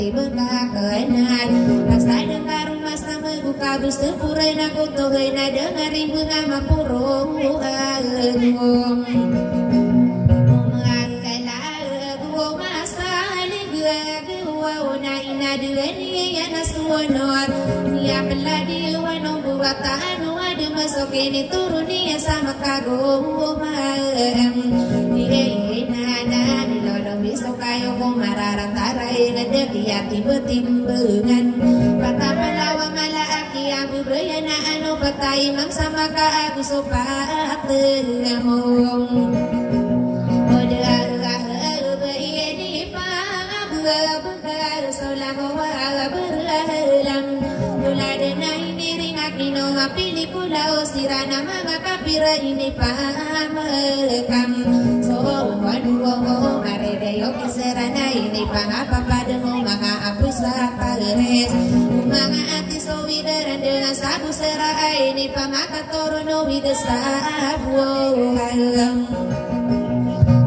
tiba kakenan rasa dengar rumah sama buka bus terpurai nak utuh na dengerin bunga mapurung masuk ini turun dia sama kagum nana dilodong besok kayo kung mararataray ngadagiyat tiba-timbangan patamalawa malaaki ang bubraya na ano patay mang sama ka aguso pa atengamong pelikula usira na mga kapira ini pahamekam so waduo maredeyo kisera na ini pangapapademo mga apus sa pares mga ati so widaran dengan sabu sera ini pamakatoro no widasabu halam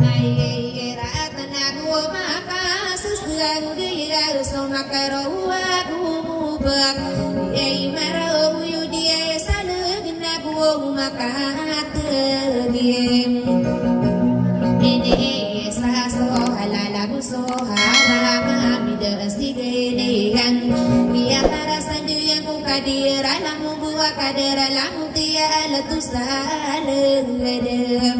ayera atanagu makasus dan gira so makaro agumubak yai marau makatagim ini saso halalagu so harama midas digelegan biatara sandu yang ku kadira lamu buah kadira lamu tia alatu salegedem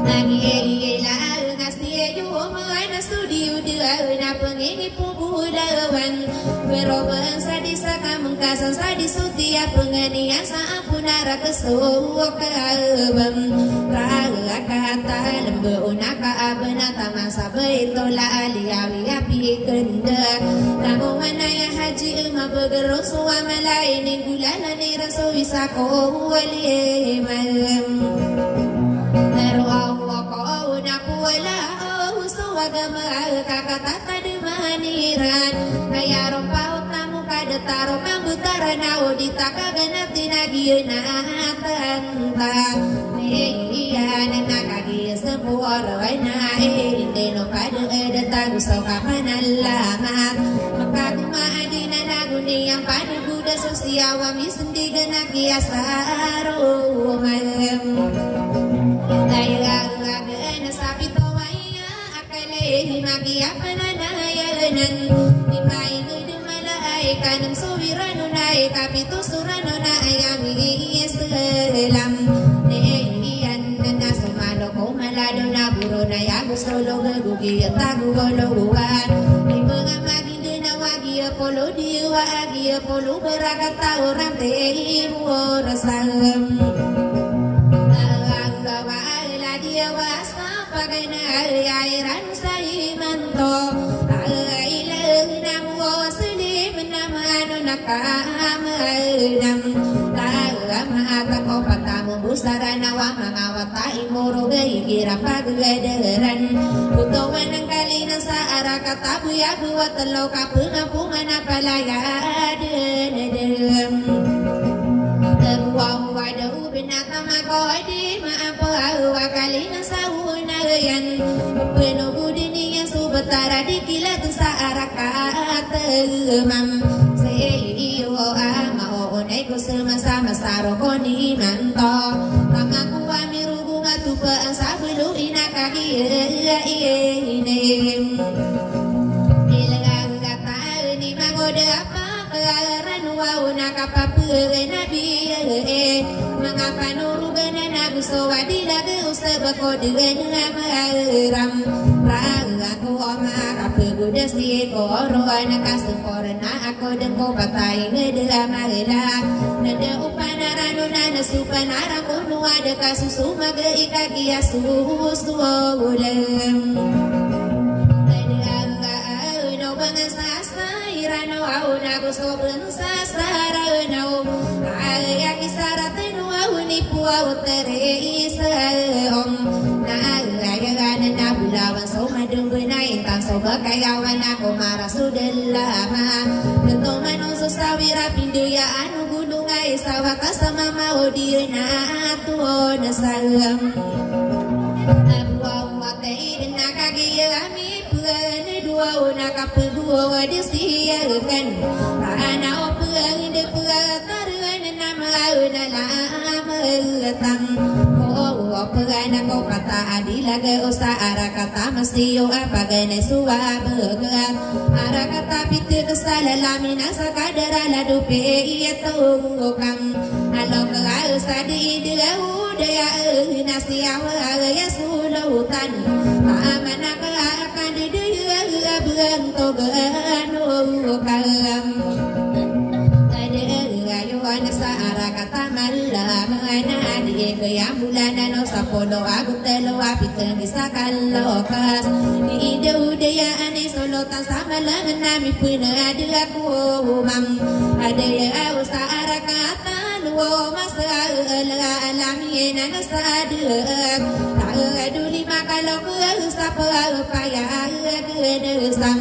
lagi la ngasih yo mana studio dia na pengini pubudawan beroban sadisa kamengkasan sadisutia penganian saapunara kesuwak kalbam raga kata lembe unaka abenata masa beitola aliawi api kendak namu mana ya haji ema begerok suwa malaini gulana ni raso wisako wali malam naru Allah kau naku wala agama kakatata di maniran kaya rompau tamu kada taro kambutara nao ditakaganati nagiyana tangta iya nanakagi semua rawana indeno kada edata gusto kapanalamat makakumaadina naguni yang pada buda sosiawa misundigan nakiasaro malam daya agana sapito magi apa nanayanan dimai gudumalaay kanam suwirano naay kapito surano na ayami selam iyan na sumalo ko malado na buro na yago solo gagugi at tagugologuan ay mga magindo na wagi apolo diwa agi apolo berakat tao ramte imu rasam nagawa dia wasa pagay na ayran nakamanam mata ko patamu busara nawa mga watai moro gay kira pagadaran utawan ng kalina sa araka tabu ya buat telaw kapunga-punga na palaya denedem terwang wadaw binatama ko di maapawa kalina sa unayan penugudi niya subatara di kilat sa araka temam iyo ama onay ko sama-sama saro ko ni manto kamakuha mirugo nga tupa ang sabulu inakagiinim ilagang kata ni magoda apa karanuwa nakapapugay na biya mga panurugan na nagusto wadila gusto bako digan nga maram raga ko makapagudas di koro nakasungkoran na ako dan ko patay ngedela mahila nada upanarano na nasupanara ko nuwada kasusumaga ikagiya susuwagulam no bangas nasa irano au na gusto bansa sarano ay kisarate no au ni puaw tere isa nagaganan na bulawan so madunggoy na intan so bakayawan ako marasudalama ganto manong so sawira pinduya ano gulungay sa wakas sa mama o di na atuo na salam abuaw matay din nakagiyami pugan dua nak pegua disiakan ana openg de petaran nama nama tang oh pegana ko kata adila ge usa ara kata mesti yo apa gene suwa begat ara kata pitu kesala lamina sakadara la dupe itu kang alo ke usa di de udaya nasi awa ya sulutan amana ke akan di dia bento ganu kalam sa ara kata malam mana di kaya mulana no sapolo aku telo apiteng bisa kalokas di dia ane solo tan sama lang nami puna ada aku mam ada ya usa ara kata nuo masa alami na nasadek tak duli makalo ku sapa paya gedesang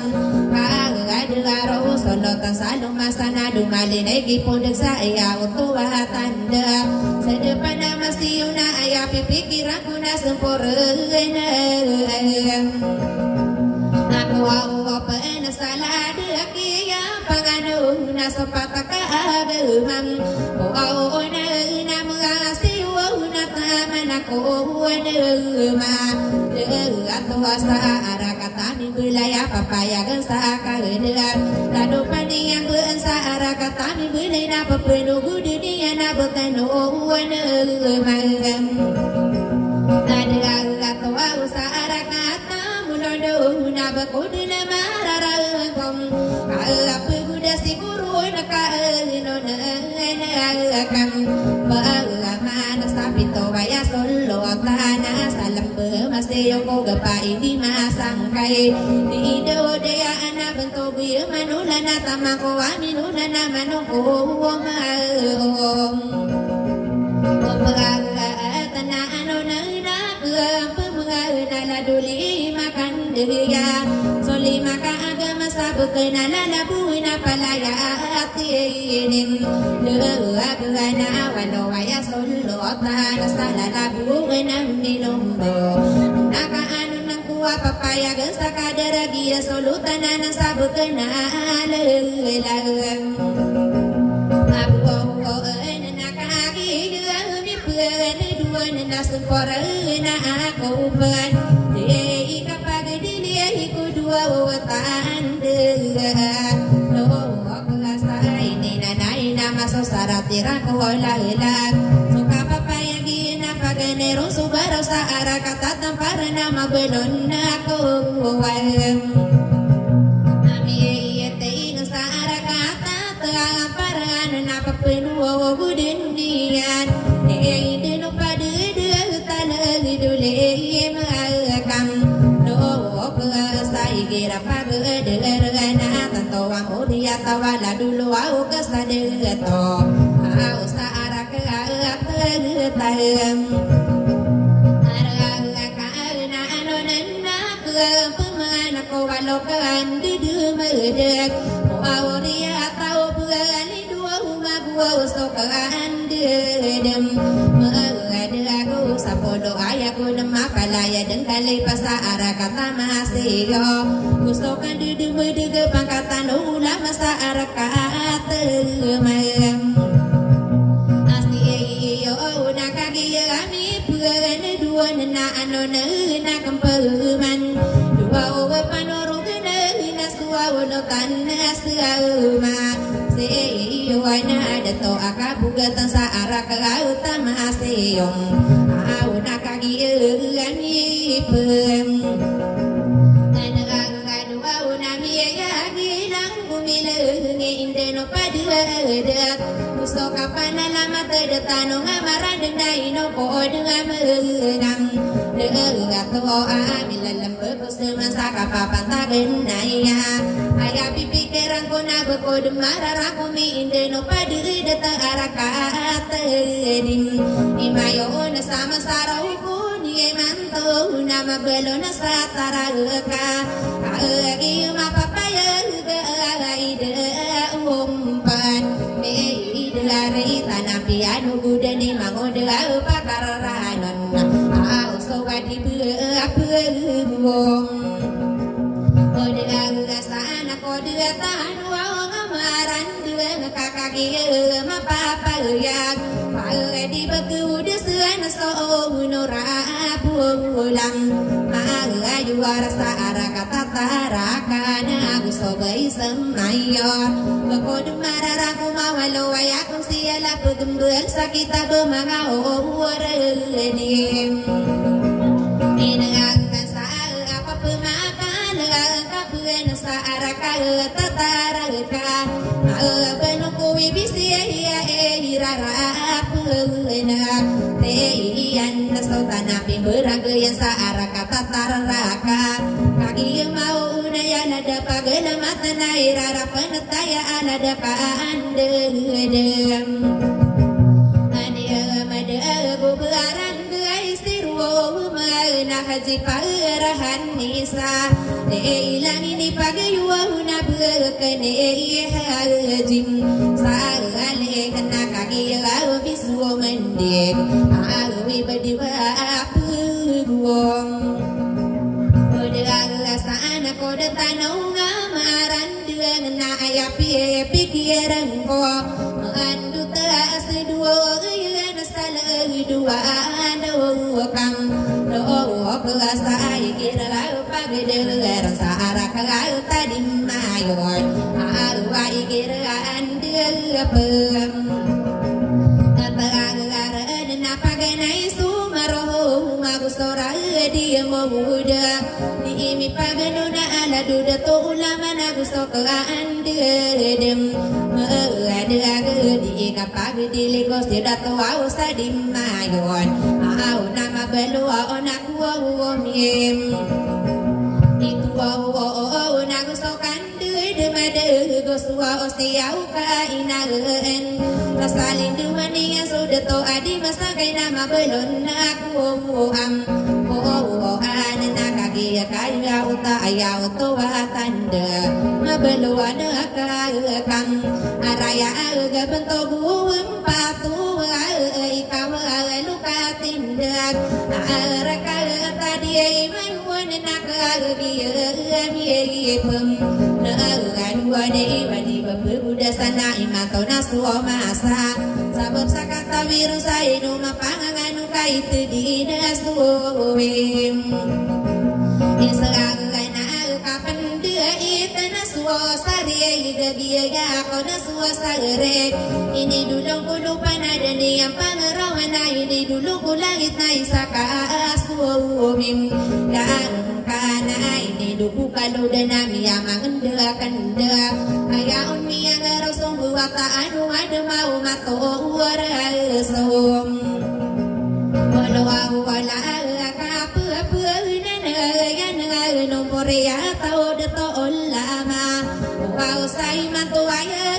ada ro solo tan salong masana dumali negi pondek saya untuk tanda sedepan mesti una ayah pikiranku na sempurna aku apa na salah deki ya panganu na sepataka agemam oh na mesti una taman aku ma atau asa ara kata ni bulaya papaya gensa kagedan ladu pani yang bensa ara kata ni bulena papenu gudunia na betano magam ada atau asa ara kata mulondo na bekuduna mararangkom ala peguda siguru naka no kam mana sapito baya solo kana salam masih yo ko gapai di masangkai di do daya ana bento bi manulana tamako aminulana manoko om tana ano na pemengana la duli makan dia soli maka agama sabukena la buina palaya atinin agana walo waya solo tana sala la buina nilombo naka anu nang kuwa papaya gesta kadara gia solo tanana sabukena lelang na aku ban dei kapag dili ko dua watan de no aku sa ini nanay na masosarap tira ko lalag suka papayagi na paganero subaro sa arakatatan para na mabelon na ko walam ami ete sa arakatatan para na papenuo gudin diyan dule makam do sai gira pagerana tanto amuria tawala dulu au kasade to au sa ara ke tam ara ka na anonana pemana ko walokan didu medek auria tau buali dua huma gua sokan dedem sapodo ayaku nama palaya dan kali pasa ara kata masih gusto kan dudu beduga pangkatan ulama sa ara kata mayam asli yo nakagi ami puan dua na anona na kampeman dua panoru gena sua wono tanas ma seyo na ada to akabuga tan sa ara ka utama asiyong nakagi ani pem anagang au nami ya gilang bumile nginde no paduadat gusto kapana lama tedetano ngamaran dai no ko ngam gato amilalam bebus masa kapapantagen naya aya pipikiran ko na beko demarara ko mi inde no paduadat arakat din imayo na sama sarau ko ni manto na mabelo na sa taraka agi mapapaya ide umpan me idlari tanapi anu gudani mangode pakaranon au so wadi bu apung ode di ma papa yak pa di bagu de suan so nora pulang ma ayu rasa arakata tarakana gusto bai samayo bakod marara ko mawalo ayak kung siyala pagambal sa kita mga owarenim inangang sa apa pemapala kapuan sa araka tataraka maabano ko ibisiya irara puna teyan na sa tanapin beragayan sa araka tataraka kagi mau na yan ada pagalamatan na irara panataya alada kaandem haji parahan nisa ilang ini pagayuwa na berkene hajim sagale kana kagiya biswo mendik awi badiwa purwong odala sana koda tanau ngamaran dengan na ayapi pikiran ko andu ta seduo yana sala dua ando kam Kelasa kira pagder sa araka tadi mayor arwa kira andel Ataran na paganay sumaro magustora di muda di mi pagano na ala duda to ulama na gusto ka andem ada di kapag diligos di dato aus tadi mayor au nama belua onak miem itu na gusto kan de made gusto ostiau ka inaen rasalin dumani sudah to adi masa kay nama belon aku am na kagi kaya uta ayaw to watanda mabelua na kam araya aga bento buwem patu ikaw luka tindak araka tadi man nakagiyam naagan wani wani babuda sana imato nasuo masa sabab sakata virus ay numapanganganu kahit di nasuwim isagagay na kapan dia ita nasuo sari gagiya ako nasuo sari ini dulong kulupan ada niyang pangarawan na ini dulong kulangit na isa kaasuwim ini duku kalau dana miya mangenda kanda ayaon miya ngarosong buwata anu ada mau mato warasom wala wala kapu nana yan nomor ya tao dato lama wow sai mantu aya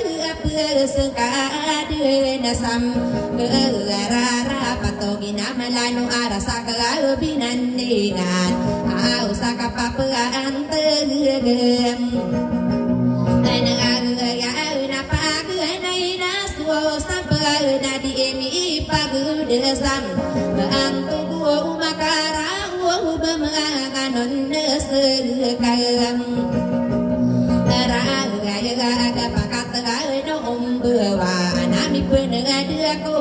sekade nasam gerara patogina malano arasa kalabinan ningan au sakapapaan tegem anang-anang na paganay naswo sampai na di emi pagudesam antu buo makara bamanon nesegam aga pakat no umbewa nami penega ko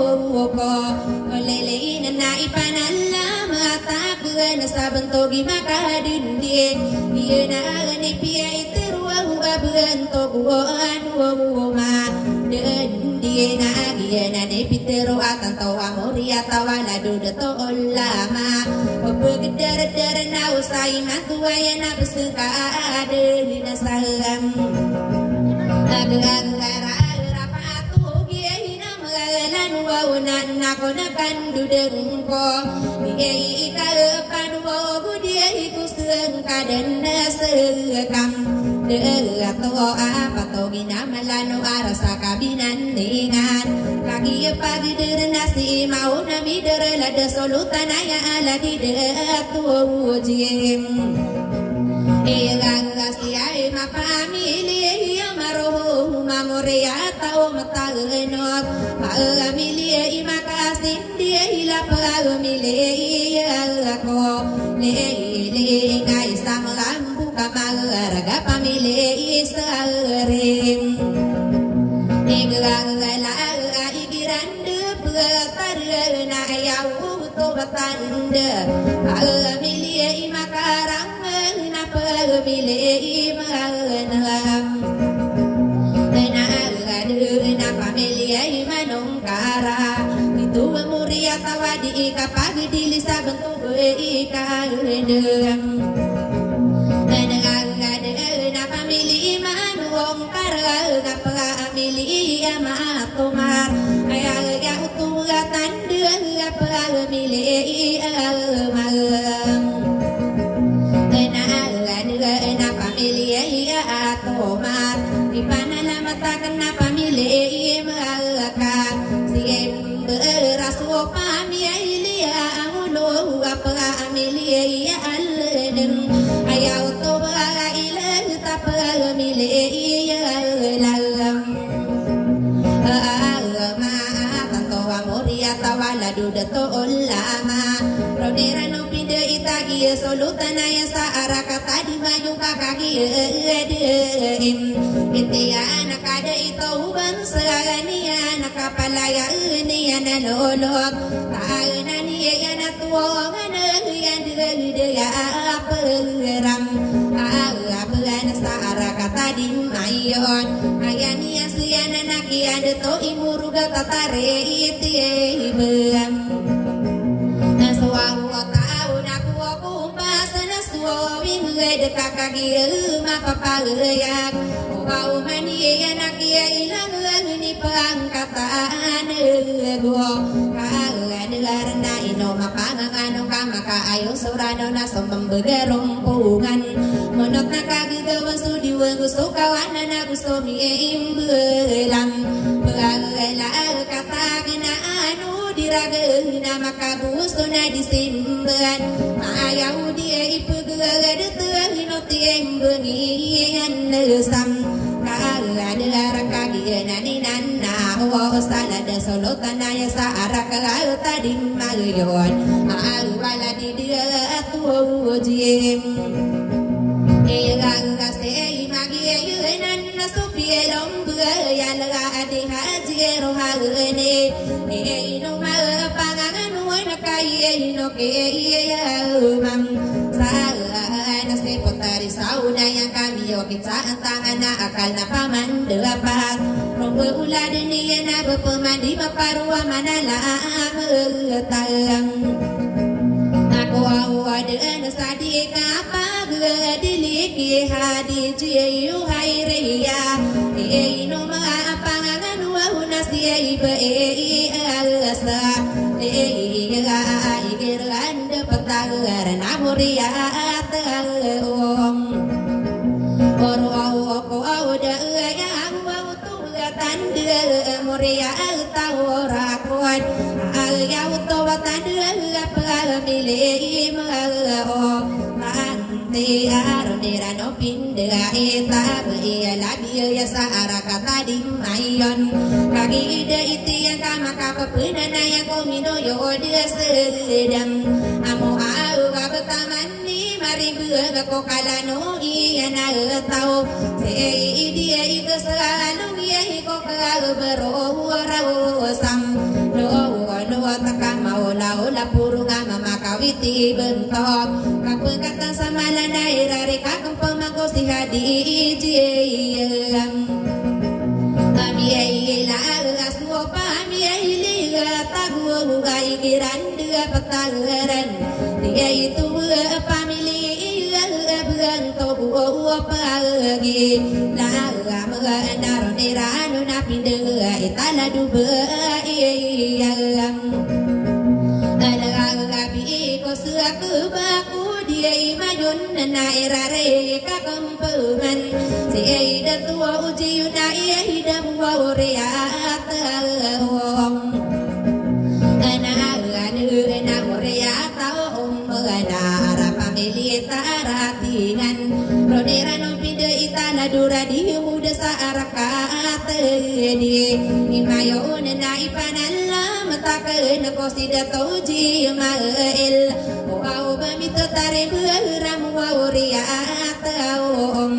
lele na ipanalla mata na sabentogi makadindi ieu na ni pia iterwa abento anu ma den die na dia na ni pitero atanto amoria tawala dudato lama begedar na usai matua ya na besuka ade na salam nako na kandu dengko diei ka panwo budie ku seung kaden sekam de to apa to gina malano arasa kabinan ningan kaki pagi der nasi mau na bider la de solutan aya ala di de tu jiem egang asia ma famili amaro mamoria tao matagenok pagamilie imakasin dia hila pagamilie ako lele ngai samalambu kamaraga pamili isarim egang tanda pamilih makarang na pamilih manam na pamilih manungkara itu muria tawadi kapag dilis sa bentuk ikaudang na pamilih manungkara na pamilih matumar ayaga utugatan dia pamilih malam na pamilih atumar ipanalamatkan na pamilih malaka siem berasu pamilih amulo pamilih alden ayaw to ilah ta pamilih lalam tawala dudato ulama rodera no pinde itagi solutana ya sa arakata di maju kakaki itia nakada ito uban sagania nakapalaya niya nalolot taana niya yan atuwangan yan dia peram abuan sa arakata di mayon ayan niya siya nakian to imuruga tatare iti ibam naswahu tau naku kumpas naswawin dekakagi mapapagayak kau mania nakia ilang ni pangkataan go karena ino mapangangano kamaka ayo surano na sumbembegerumpungan monot nakagagawan sudiwan gusto kawanan na gusto miimbelang bagala katagina anu diragana makagusto na disimban maayaw dia ipagagad tuhino tiembengian lesam kaladara kagiana ninanna salada solotan ya sa arakal tadi mayon maalwala di dia tuwujim elang gaste magi yunan nasupielom ya laga adi hajero hagene ino ma pangangan wana kai ino ke ya mam nasi potari sauna yang kami yokin saan tangan na akal na paman dapat rombo ulad niya na bapamandi maparwa manala talang ako awad na sadi kapag diliki hadi jiyu hayreya ino mga pangangan wahunas diya iba alasa igiran dapat tagaran amuriat Muria tawarakon ayaw tawatan pamilih mo nanti aronira no pindah eta lagi ya sa arakata di mayon kagi ide iti yang kama kapapunan na yang komino yo dia sedang amo au kabataman ni maribuga ko kalano iya na tao se dia ito selalu iya ko kabaro rawasam lo takang maula purunga mamakawiti bentok kapagkatan sa malanay rari kakang pamagos di hadi ijiyam amiyay lagas mo pa amiyay liga tagu gay giranda patagaran dia itu pamilih buang tobu pagi laga magandaro nirano na pindah itala duba iyam alagabi ko suaku baku dia imayun na irare kakampuman si aida tua uji na aida wawriat hom na wawriat magana pamilih taratingan rodera no pindah itala dura di muda sa arakat di imayon na ipanala matakan ko si datoji mael wow bamito tare beram wawriat om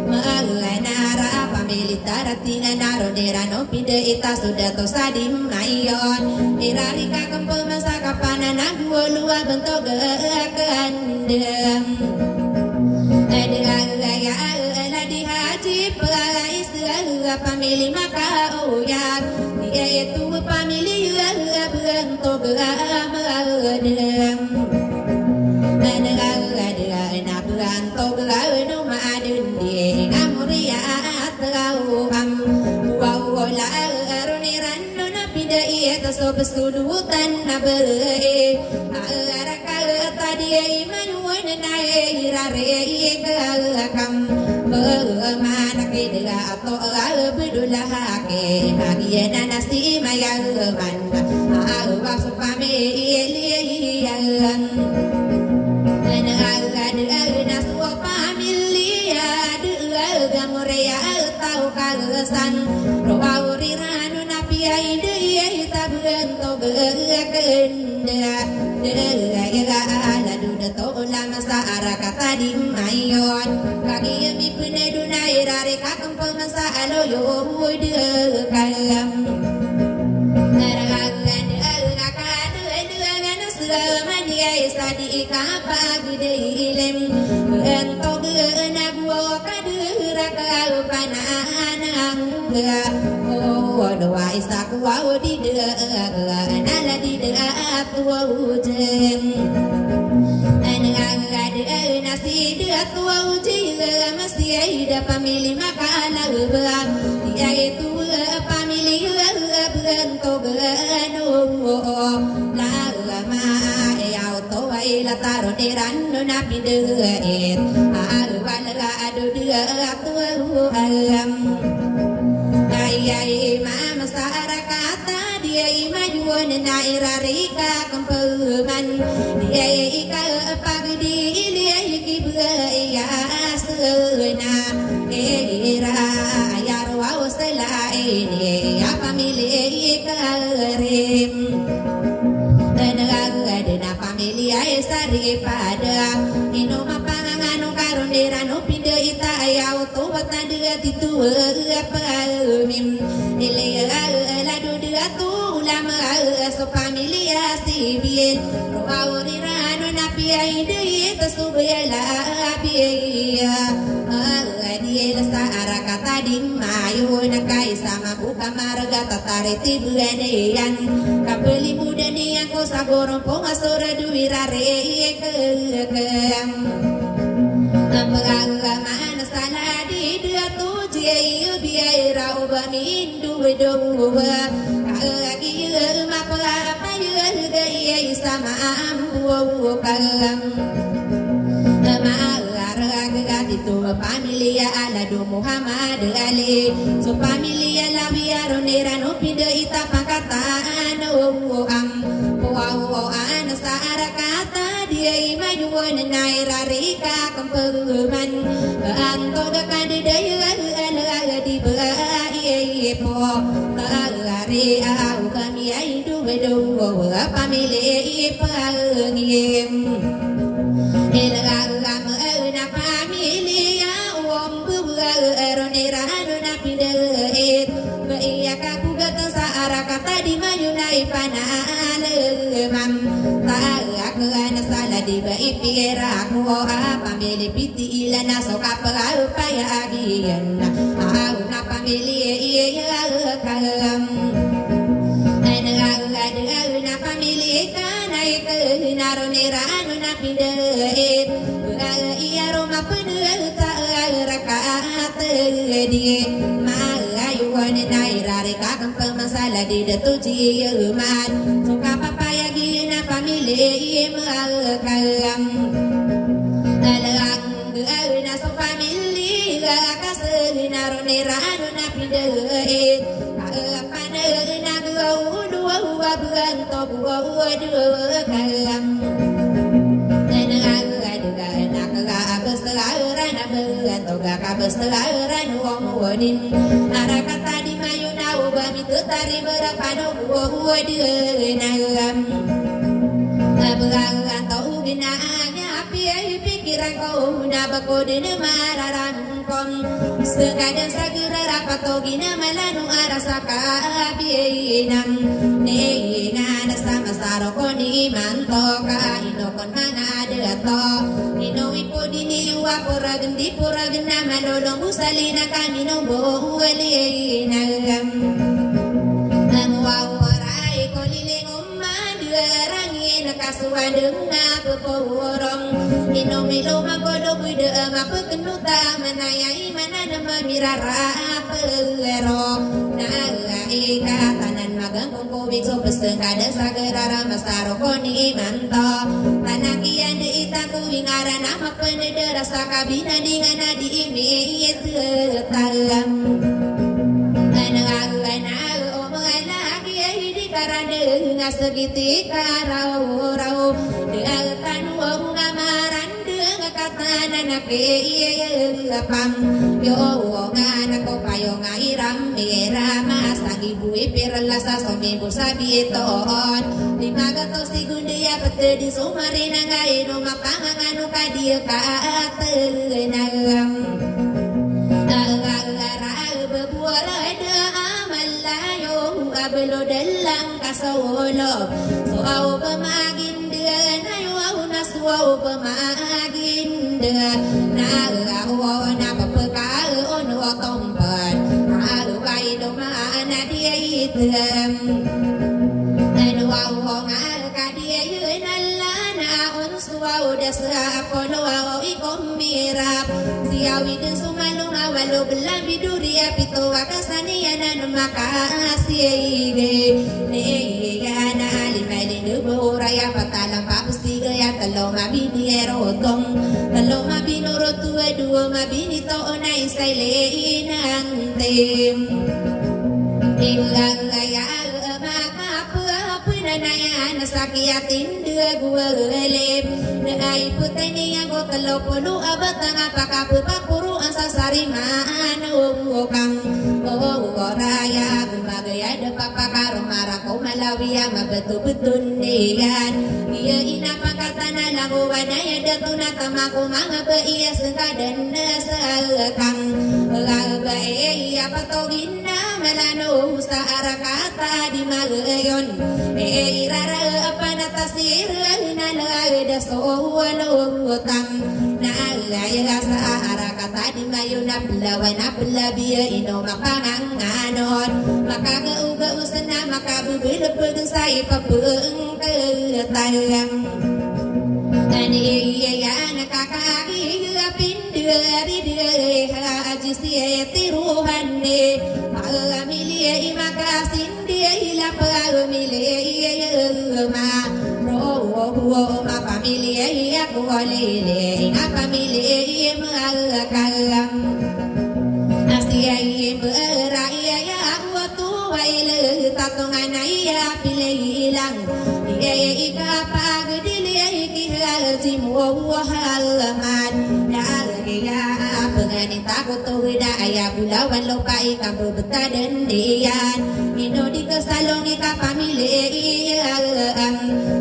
maganara pamilih tara hati naro derano pide ita sudah to sadim mayon irarika kempe masa kapanan aku lua bentuk keandem ada ya ala di haji pelais pamili maka oyar dia itu pamili bentuk keandem Sobes kudutan na bere araka tadi manuan nae irare ikam mana kedela atau bedulah ke bagian nasi mayaman awak supame ilian nasu pamilia de gamorea tau kalesan roauriran napiai bentuk kenda ala duda tola masa araka tadi mayon kaki mi peneduna irare kakam pemasa alo yo de kalam naragan akakan dengan selamanya istadi kapa gede ilem bentuk nagwo kadera kau pananang doa isaku wau di nala di tua hujan nasi dia tua hujan mesti ada pamili makana ubah dia itu pamili bentuk lama ya tua ila taruh deran nabi deh adu dia tua alam ayai mama sarakata dia imajuan nairarika kempeman dia ika pagdi dia kibga ya sena era yarwa usla ini apa milik karim dena pamilia sari pada ino mapangan karon derano pinde ita ya auto batanda titu apa mim ile la do dia tu ulama so pamilia sibien roauriran napia ide tasubela abia dia sa arakata di mayu nakai sama buka marga tatare tibuanean kapeli muda ni aku sagoro ponga sora duirare kem mana sana di dia tu jai biai rau bamin duwe dowa lagi mapala apa ya sama ambu kalam itu pamilia ala do Muhammad Ali so pamilia la biaro nerano pide ita pakatan am wow anasa arakata dia imajuan nairarika kempeman anto dekan daya ala di bae po ari au kami ai do bedo pamilia pangiem elagam na pamilia om bueroniran na pide iya kapugat sa arakata di mayunai panan mam taak na sala di ba ipira ko pamili piti ila na so kapal paya agian na pamili iya kalam na pamili kanai naroneran na pide iya roma pede rakaat di malayuan nairare kakam pemasala di datuji umat suka papaya gina pamili kalam alang na so pamili kasenaroneran na pide na dua bulan to dua kalam toga kabestelaran wong wadin arakata di mayuna ubami tetari berapano buah deunagam abelang tau ginaanya api pikiran kau nabako dina mararangkom sekadang sagera rapatogina malanu arasaka abinam nengana sama saroko ni mantoka inokon manadato inoipo dini wapuragan di puragan na manolong usalina kami nombo walinagam ang wawaray ko liling umadarangin nakasuhan nga puporong inomilo magodoboy da mapakenuta manayay mananama mirara pagero naikatanan magang kukubig so pasteng kada sagerara masaro ko ni manto tanakian de ita kuwing ara na mapanedara sa kabina di nga na di imi talam karana segitika rau deatan wong ngamaran dengan katana nake pam yo ngana ko payo ngairam mera masangi bui perlasa somi busabi ton dimagatos tigundia pete di sumarina ngai no mapanganganu kadia ka atenagam Abelo dalang kasawolo Suaw pamaginda Nayaw na suaw pamaginda Naawa na papagkaon o tomban Alukay dumaan na diaitam Nanuaw nga kadiayon alana On suaw da sa apono ikom mirap Siyawi din sumalong awalo belang biduria pito wakasaniya na makasige Nega na alimay linubo raya patalang papustiga ya talo mabiniero tong Talo mabinuro tuwa duwa mabinito na istayle inantim Ilang gaya Nanayan nasakiatin dua gua lelep Naay putay niya ko kalopono abatang apakapupapuro ang sasarimaan Ukang raya gumagaya da papakarumara ko malawiya mabetu-betun niyan Iya inapangkatana laguan na dato na tamako mga baiya sengkadan nasakang Iya patogin na malano sa arakata di magayon irara apa natasir nalada soalong utang naalaya sa arakata di mayo na pulawan na pulabiya ino mapanganganon makagauga-usan na makabubilapag sa ipapung ketayang Aniyaya nakakakigapin dari haji siya tiruhan ni Pagamilia imakasin dia hilap pagamilia ma Roho mapamilia aku walili Ngapamilia magakalang Asiyay beraya waktu waila tatungan ayah pilih hilang Dia ikapagdili Zimu halaman Nalagaya Penganin takut tuwida Ayah bulawan lupai Kampu betadan diyan Ino di kesalong ika pamilian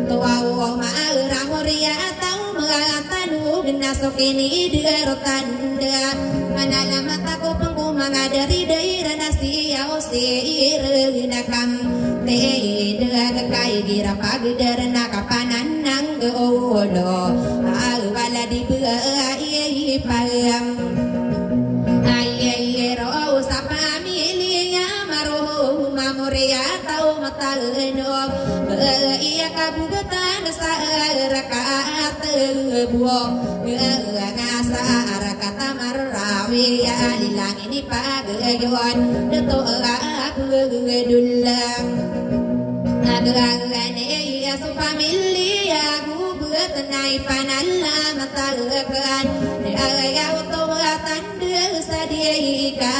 Tuawo ma'arang muria Atau mengatanu Genasok ini derotanda Manalamat aku pengkumanga Dari daerah nasiya Osir nakam Teda kekai gira pagdar nakapanan nang geolo Alwala di beai payam Ayai ro sapamilia maruh mamuria tau mataleno Beia kabugatan sa rakaat buo Ngasa arakata marrawi alilang ini pagayon Dato dulang Agagane ya su pamilya gubat nai panalla matagakan ayaw to tanda sa diika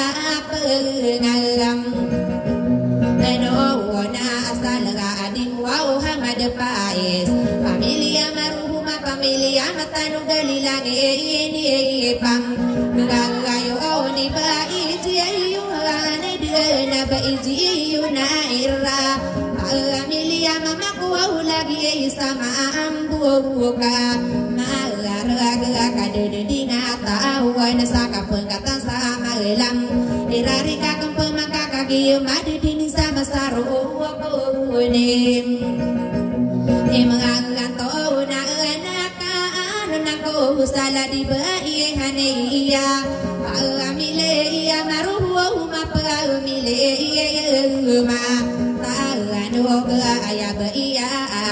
pengalam ano na asalaga ading wow hamad pais pamilya maruhuma pamilya matanu galilang ini pam gayo ni bait ayu ane na baiji na ira Pamilia mamaku lagi sama ambuka Malarag de di ngata wa na saka pengkatan sama elam irari kakang pemaka kaki madu dini sama saru ko ne mengangan to na anaka anu nako sala di bai haneia amile ia maruhu ma pamile ia ma anu aya bai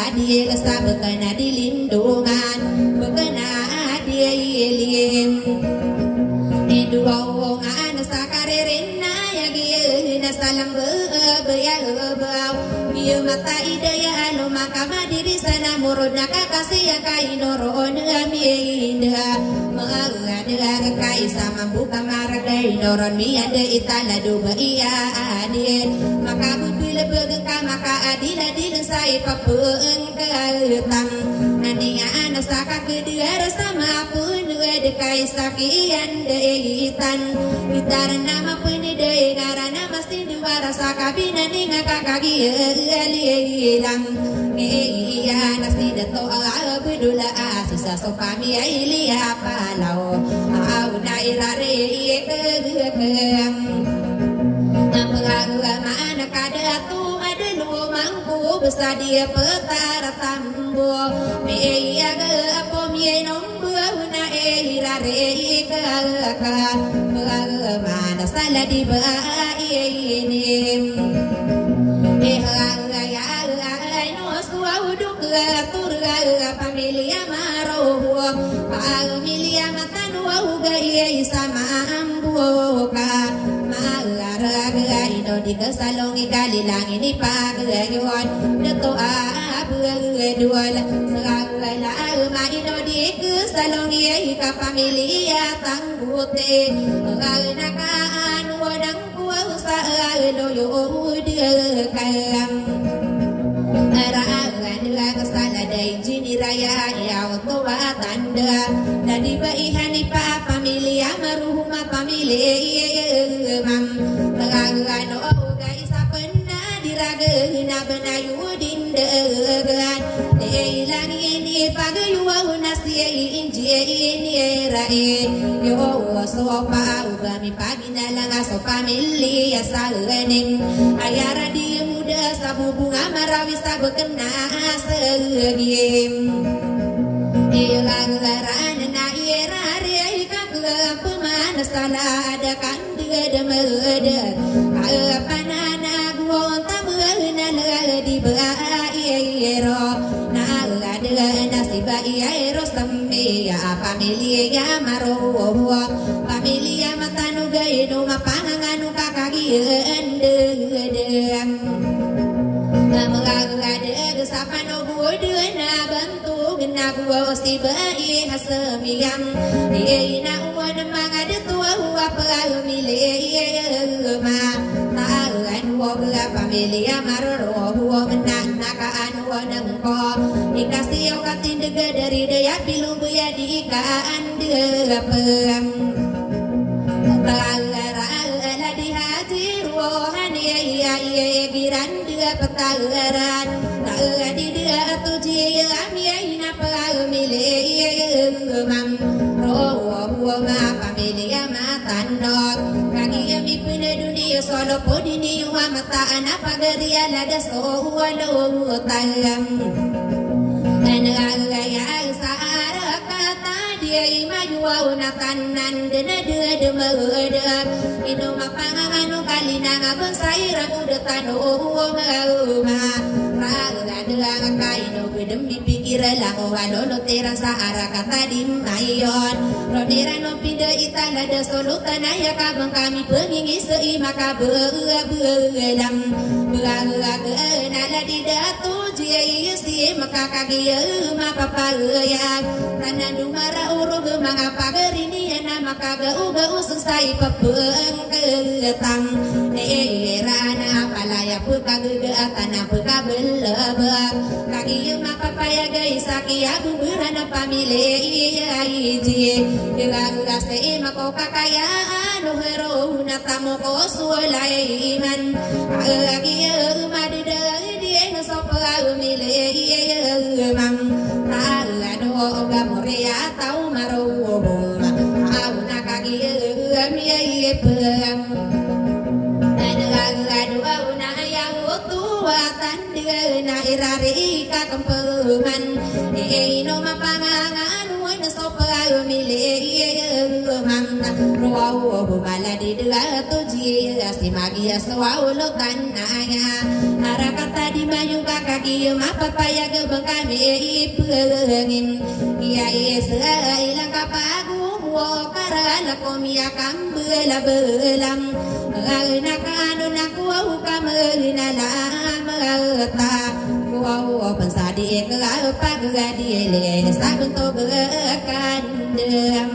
adil sabekana dilindungan bekana adil dua wongan sakarerena ya salam beya bau biu mata idaya anu maka madiri sana muruna kakasih ya kainoron aminda mengada kai sama buka maradai noron miade itala duba iya adil maka bubile begengka maka adil adil sai papeung ketam aninga anasaka kedua sama pun dekai sakian deitan gitar nama puni dei garana mesti dua rasa kabina ninga kakagi lilang iya nasti dato abdula asisa sopami ilia palau au nairare kekem namagaga mana kada tu ada lu mangku besar dia petara tambo meia ge apo mie nombo na irare kaka mana sala di bai ini pamilya maroho pamilya matanwa ugai sama ambuka malaraga ino di kesalongi kalilang ini pagayon dato abudual sagala ma ino di kesalongi ka pamilya tanggute nakaan wadang kuasa loyo udekam raya ya tua tanda dari baihani pa pamilya maruhuma pamilya mam tagagano guys apena diragena benayudin degan deilang ini pagayuwa nasi inji ini rae yo sopa ugami paginalang aso pamilya sarening ayara di muda sabu bunga marawi sabu kena segim ilang larana na irari kakak pemanas tanah ada kandega demeda panana guon tamena di bairo na ada nasi bairo sampai ya pamilya maro pamilya matanu gaino mapanganu kakagi endem mengaga sapano budena bantu gena gua osti bai hasemiam ina uan mangade tua hua pamilya ma tahan hua pamilya maroro hua menana ka anu nangko ikasih katin dega dari daya pilu buya di ikan depem la di hati ruhan ya giran dua petagaran tak di dia tuji amina pamilya mam roh ma pamilya matandok kaki mi puna dunia solo podini wa mata anak pagaria lada so walau talam ya sahara kata dia imajwa unatanan dena dua demeda ino mapangangan kalina ngabang saira udah tano ma raga kaino gedem dipikir lang walo terang sahara kata di mayon rodera no pindah itala da solo tanaya kabang kami pengingi seima kabelam nala di datu jia si maka kagia mapapaya tanan dumara uro mga pagarini na makagauga usay papeng ketang rana palaya pagagatan na pagabelabag kagia mapapaya guys sakia gumurana pamilya iji gagas te mako kakayaan hero na tamo ko sulay iman kagia madida dia sopa umile mam taala do gamorea tau maro pem Adu na yang tua tanda na irari ka kampungan no mapangangan na sopa mili mamna ruau bumala di dua tuji si magia sawaulo tanaya arakata di mayu kakaki mapapaya gebeng kami ipengin iya ilang kapagu karala komia kambela belam nakano nakuau kamerina mata kuau pensadi pagadi le sabun to kandem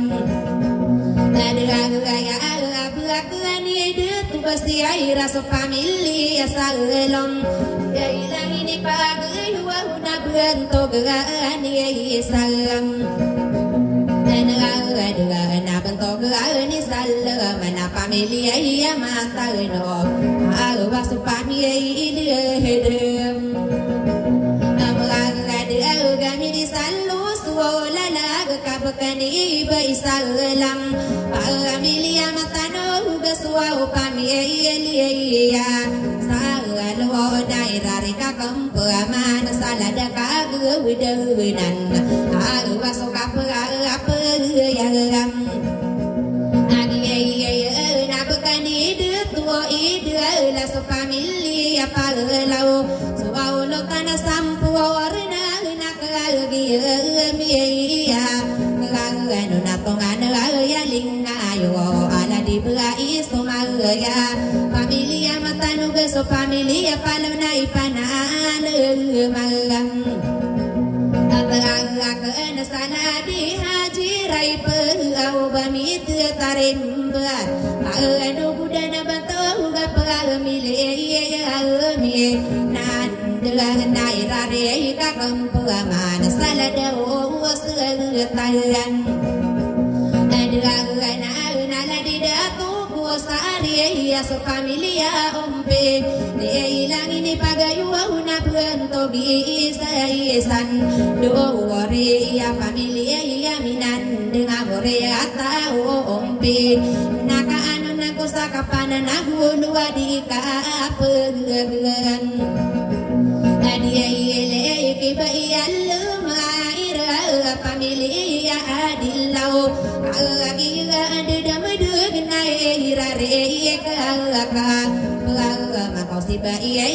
Nadagaya abakani tu pasti aira so familia salom ya ilang ini pagi na bento gani salam na bento gani salam na familia ya mata no awa so familia hedem amagada gami di salus wala lag kabakani ba isalam familia matano gaswa familia salo dairari ka kampaman salada ka gwidanan awa so apa yang nabakani tuo idela so familia palau so aulo kana sampu warna nakalagi miya ngano na tongana ya linga yo ala di brai so magaya familia matanu so familia palau na ipanan malam Atagaka na sana di haji rai pau bamit tarimbat ano buda na bato ga pamili mi nandela na irare ka kampaman salada o wasutayan adagana na la di datu sari ya so familia ompe de ilang ini pagayu na bento bisan do ore ya familia ya minan dengan ore ata ompe naka anu nago sakapana nagulu adika pegan adia ile ke bayal maira familia adilau lagi ada damadu irare ka makau siba iya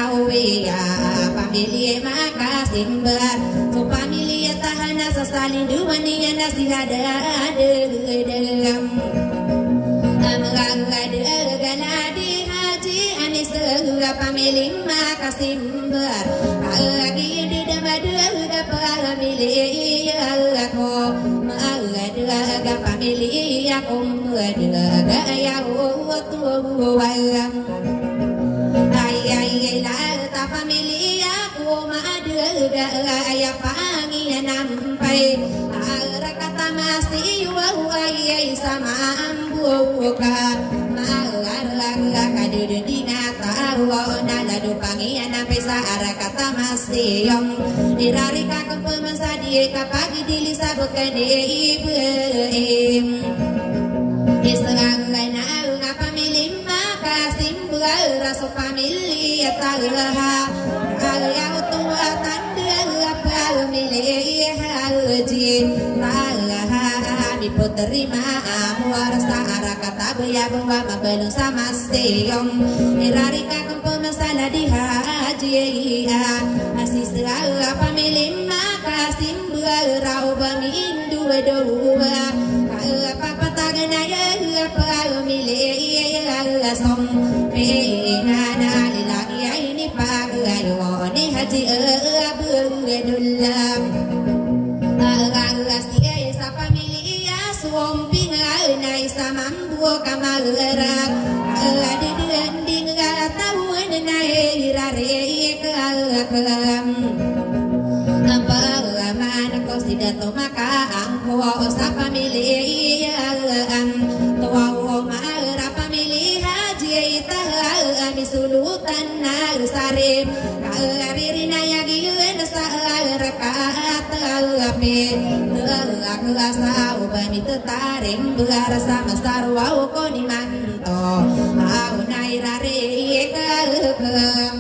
awe ya familia makasimba so familia tahana sasalin duania nasihada dalam amagada ganadi haji anis familia makasimba lagi di damadu familia ko aga familia kumadaga ya tu walam ay la ta familia kumadaga ya pangi nampai arakata masti wa ay sama ambuka malaranga kadudina tawa naladu pangi nampai sa arakata masti yong irarika kepemasadi kapagi dilisa bekade ibu Isang na nga pamilya makasimba raso pamilya talaha ayaw tuwa tanda pamilya haji talaha mi puterima amuar sa arakata bayabang wa mabalong sa masteyong irarika kung pumasala di haji asisra pamilya makasimba rao bamindu doa papatagan na pamilya som penana lilaki ay ni pagayo ni haji abudulam agas ay sa pamilya sumping ay sa mambu kamalara adidending tahuan na irare kalam pagaman ko sida tumaka ang kuwa sa pamilya tuwa mara pamilya haji ita misulutan na sarip karirin na yagin sa rakaat ape aku asa ubani tetaring berasa masarwa ko ni manto au nairare ikekem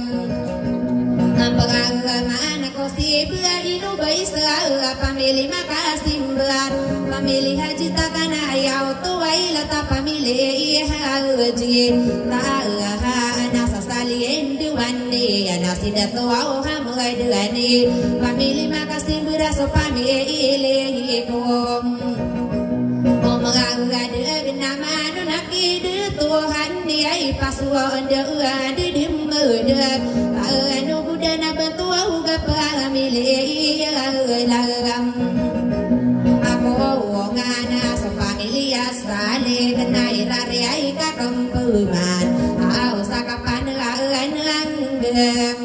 Pengalaman aku si inu baisa pamili makasih ber pamili haji takkan ayau tuai lata pamili haji tak nasa salien duani nasidat tuau hamai duani pamili makasih berasa pamili kum Mengagad nama nunaki Tuhan dia paswa anda di dimudek anu budana bentua uga pamili lagam aku ngana sapamilia sale kenai rare ai ka kempuman au sakapan langgem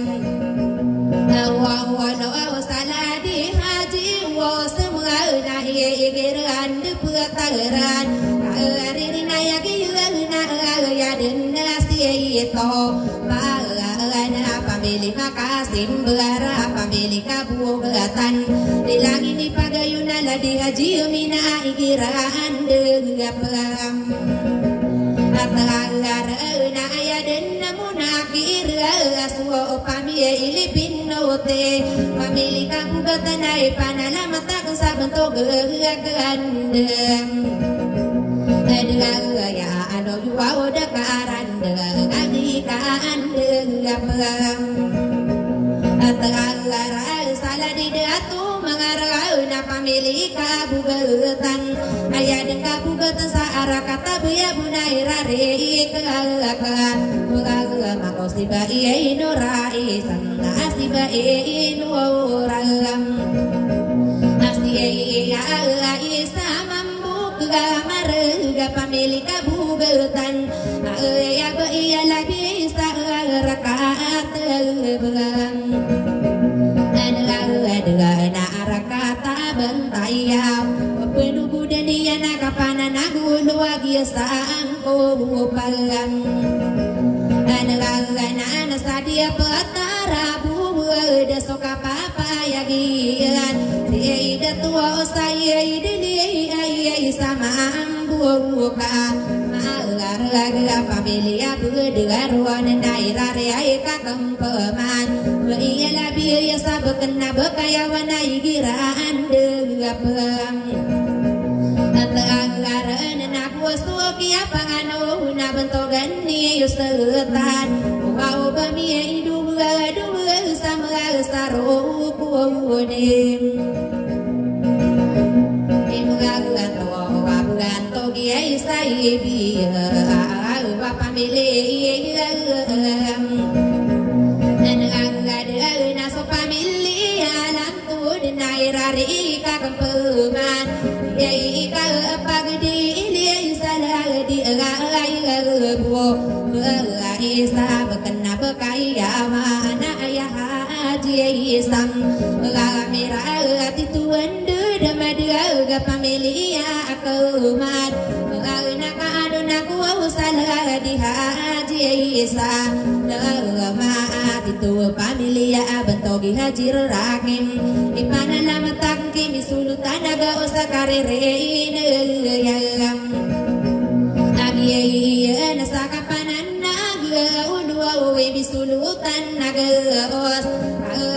wa saladi haji wa semua nahi geran putaran hari naya gilana ya dinasi itu mana pamili makasih belara pamili kabugatan dilangi di pagayuna ladi haji mina igiraan degapam atalar na aya den munakir aswa pamili ilipinote pamili kabugatan ay panalamat kang sa bentog gandem ya ano yuwa oda karande adi kaande gapam atalar sala di datu mangarau na pamili kabugatan aya den kabugatan sa ara kata buya bunai rare ikaka mugaga makosi ba ino rai sanna asiba ino ralam asli ya isa mambu marga pamili kabugatan ya ba iya lagi sa rakaat bang na arakata bentayam penubu dania nakapana nagulu agiasa angko palang ana sadia petara bubu desoka papa yagian tiada tua saya idili ayai sama ambuka laga pamilia berdengar wana naira rea kakam peman iya labi ya sabekna bekaya wana igiraan degapam Atanggaran anak wastu kia pangano na bentogan ni yusetan Wau bami idu sama saro kuonim Imugagan to wabugan to kia isai biya pamili na so pamili alantu dinairari kakampuman yai ka pagdi ili saladi agai buo isa bekena bekaya mana ya haji sam gamira ati tuandu damadia ga pamili akuman na ka aduna ku saladi haji isa lama ati tu pamili bentogi haji rakim ipana lama tangki misulutan aga usa karere ineyam agiye nasaka panan naga udwa we misulutan naga os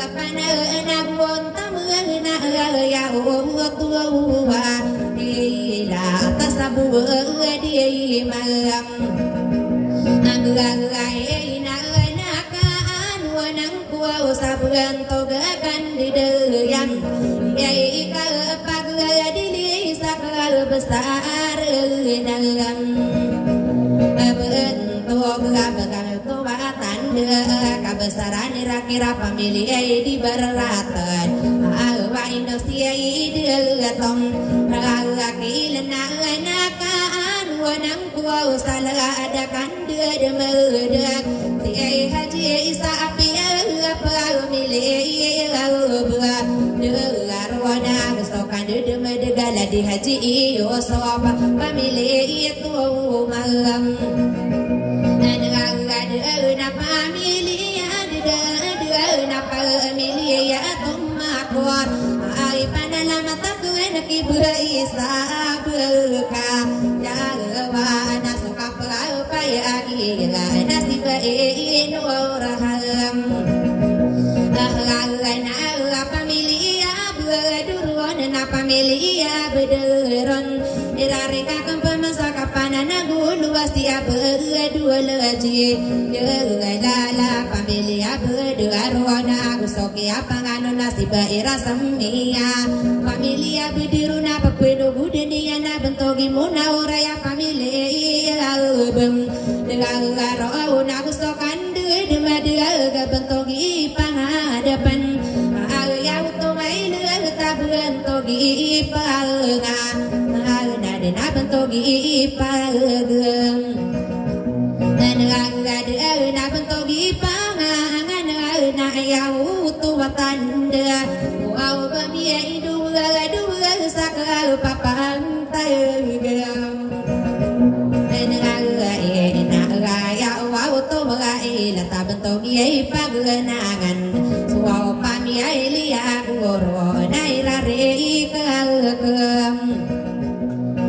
apana nagbon tamena ya tuwa ila tasabu di malam anggai na nakaan wanang kuwa sabugan togakan di deyam yai ka pagdili sakal besar dalam bentuk bakal tobatan kebesaran kira-kira pamili di beratan wa Indonesia idegatom rakilan nakaan wanang kuwa salah adakan demedak si haji isa api pamili buat arwana besokan demedegala di haji iyo sopa pamili itu malam na pamili na pamili ya tumakot ay panalamat ako ki beisa berka jawa nasuka pelai agi nasi bain orang na pamilia berduron na pamilia berderon irareka kempemasa kapana nagulu wastia berdua leji lala pamilia berduron gusoki apangano nasi baira semia pamilia berdiruna pepedo budenia na bentogi muna oraya pamilia album dengan garo na gusokan de madega bentogi pangadapan ya utomai le tabentogi palga na de na bentogi palgem na bentogi pangangan na ya utuwatan de wow bamia idua sakal papan tayegam lata bentogi pagenangan suau pamia ilia goro naira rei kagem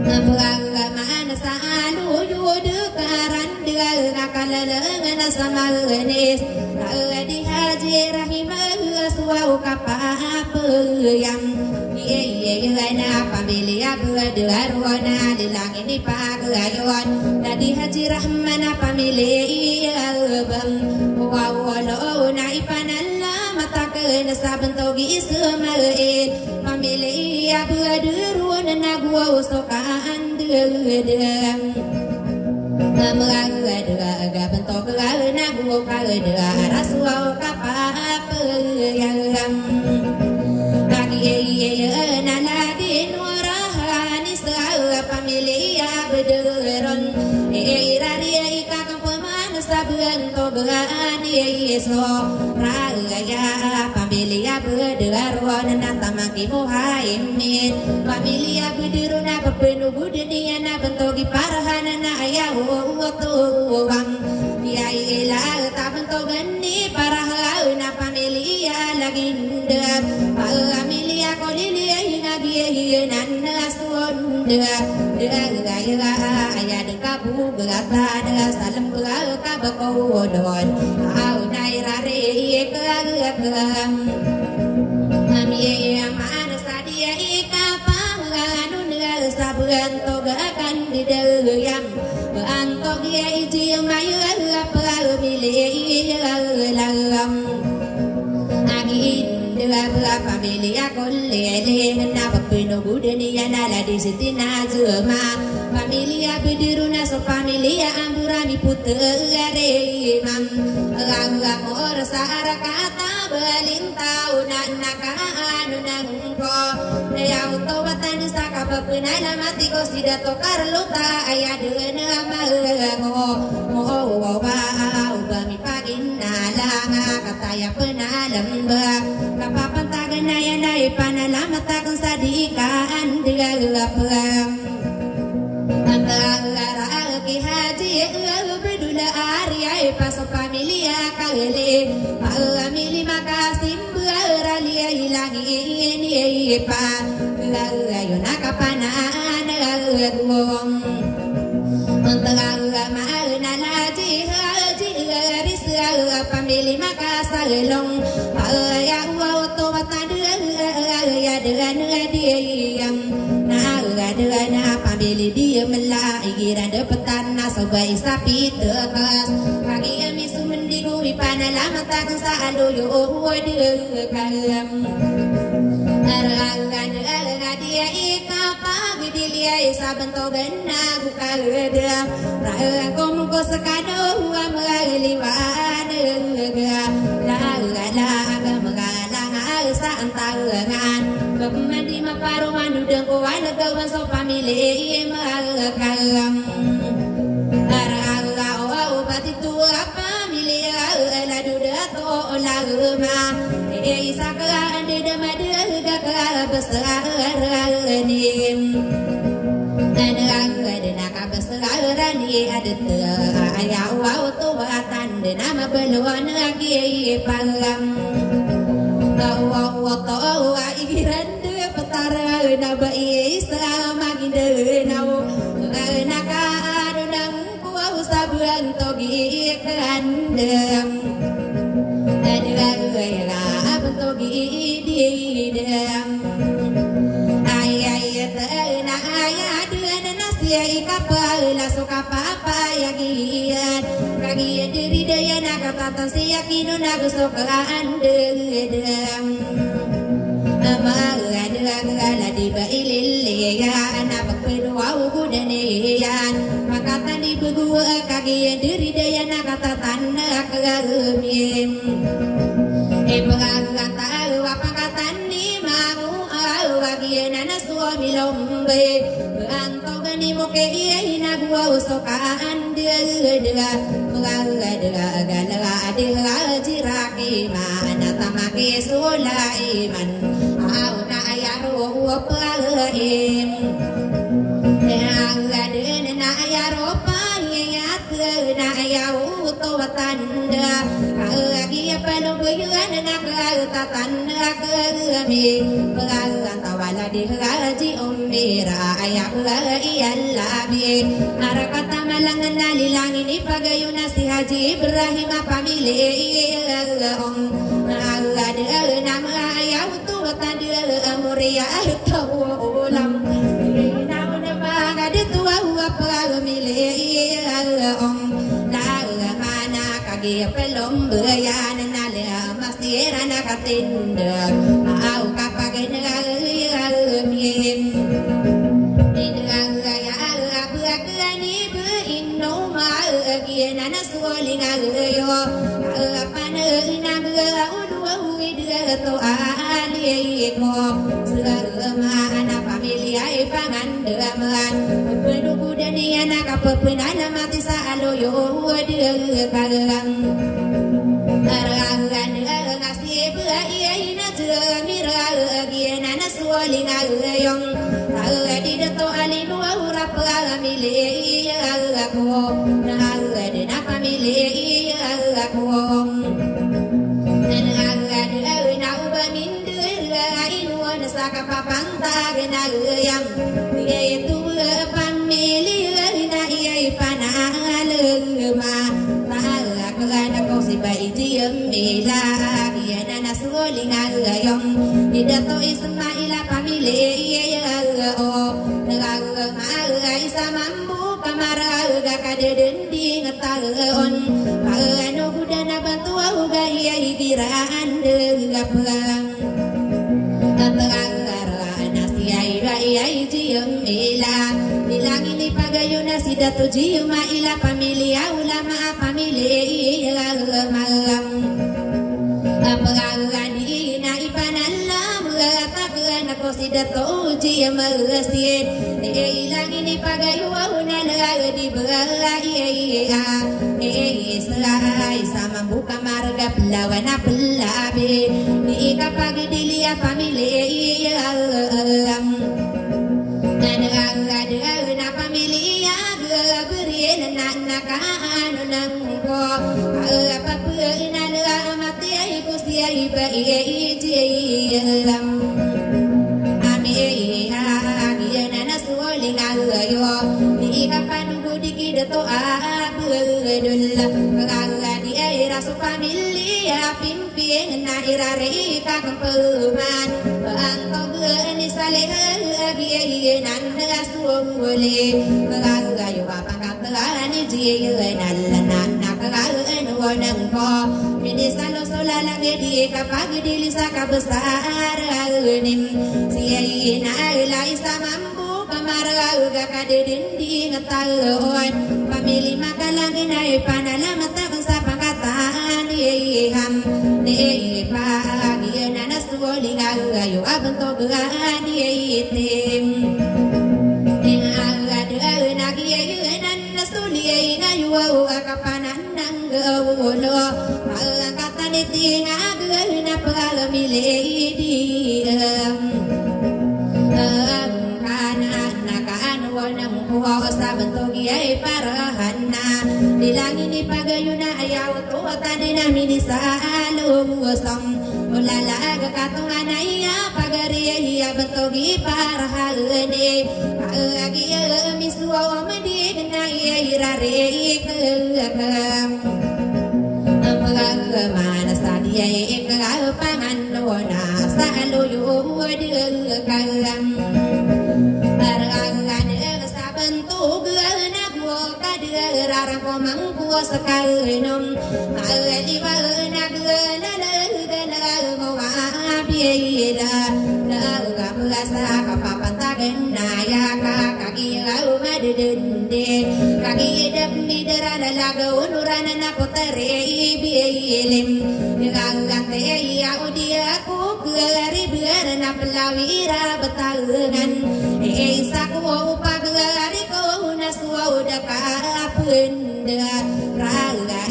pengalaman salu yude karan dengan kalalengan sama genis di haji rahimah suau kapapeyam na pamilia berduarona di langit di pagayon di haji rahmana pamilia bang wawalo na ipanalla mata kena sabentogi semain pamilia berduarona na gua usokan dedem mengaga bentok na gua kageda rasuau kapapeyam nalagi nurahani sa pamilia berderon iraria ikakang pemana sabuan tobani so raya pamilia berderon natamaki muhaimin pamilia berderona pepenuh budenia na bentogi parahana na ayahu tuwam ya ilah tabentogani parahau na pamilia laginda pamilia kolilia hinagi nana sunda aya dekabu berata salam beraka bakodon au nairare kagam ami mana sadia ikapanganun sabuan togakan di dalam antog ya iji mayu apa milih lalam dua pamilia kolele na papino budenia na la disitina zuma pamilia bidiruna so pamilia amburani putere mam agga mor sara kata belintau naka anu nangko ya auto watan saka papina la mati ko sida to karluta aya deuna mago mo ba ubami pagin nalanga kataya penalamba kapapantagan na yan ay panalamatang sa dikaan digalapam ang talaraki haji berdula ari paso pamilia kagele pamili makasimba ralia hilangi ini pa layo nakapanaan agwong ang talarama nalaji haji risa pamili makasalong ya auto matadu ya dengan diam na pamili dia melai gira depetan na sobai sapi tekas kaki ami sumendigu ipana lama takkan saalo yo de kalam arangan dia ika pagi dilia saben togena bukaleda ra kom ko sakado amaliwan la sa antarangan kemandi maparuan udang ko ay nagawan sa pamili magkagam araga o batitu pamili ala dudato lagma isa ka ande damadaga ka basaranim nanaga dana ka basarani adata ayaw to batan dana mabalwan agi pagam Wato igiran de peta para na bai sa magindenaw nakaadunang kuwaw sa buwan togi kandam adagaya abtogi didam ay na ayadan nasya ikapala sukapapa yagian kagian diri daya nakatatan siya kino nagusto kaandedam Amala di ba ililiyan napagpinuwaw ko na niyan makatan di buguwa kagian diri daya nakatatan na kagamim pagkakatawa apakatan ni mangu awagian na nasuami lombe antog ni mo kaya hinagwaw sokaan dega galaga adega jiraki manatamaki sulaiman au na ayaro palaim agadena na ayaro payat na ayaw tawatanda agi palubuyan na katatanda kami pagkakatawala di haji umbira ayak iyalabi arakata malangan nalilangin ipagayo na si Haji Ibrahim pamili agad nama ayaw tuwatan di amuria tawulam namun magad tuwa pamili mana kagi pelom bayan nala masira nakatinda mau kapag nagayamim na nasuling agayo panang to ali ko selama anak pamilya pangandaman penugudan niya nakapapunan mati sa aloyo de kagang arangan ngasih iya na jamira agena nasuling agayong di dato alinu urap pamilya ako na pamilya ako sa kapapantag na uyang ito pamilya na iya'y panalagma talag ko si Baitiyam ilag yan na nasuling agayong idato ismaila pamilya o nagagma isa mambu kamaraga kadedending taon ano kuda na bantuwa uga iya'y giraan degapang ilangin ipagayo na si Dato Gio maila pamilya ulama pamilya malam apagagan ina ipanalam tagan ako si Dato Gio magasin ilangin ipagayo na di bagay selai sama buka marga pelawan na pelabi ikapag dilia pamilya na pamilya gabriel na nakaano nang ko papuin na mati ay kusiya iba iijilam ami agian na nasuling agayo ikapanugo di kidato abudul pagagadi ay raso pamilya pimpin na irare kakampuman paantog ni saleh nasuwuli kagagayo kapangkatagan ni Jiyan alanan nakagalan wanang ko minisalo solalagi di kapag dili sa kabesaranim siya inailay sa mambu kamaraga kadidinding taon pamili makalangin ay panalamat sa pangkataan iham ni pagyan na nasuwuli kagagayo abantog itim kapanan ng gawulo pagkataniti nga na palamili diyam kanan nakaanwa ng kuha sa bantogi ay parahan na dilangin ni pagayo na ayaw to at na minisa alumusam ulalaga katungan ayah pagariya bentogi para halene agia miswa madi genaya irare ikam mana sadia ikal pangan nona salo yo dekam barangan sabentu gana gua kaderarang komang gua sekalnom ali wana gana mawa biela laga merasa kapapantagan naya kaki lau madende kaki demi derana laga unurana nakotere bielem gangante ya udia ku gelari biar napelawira betangan saku upagari ko naswa udaka punda raga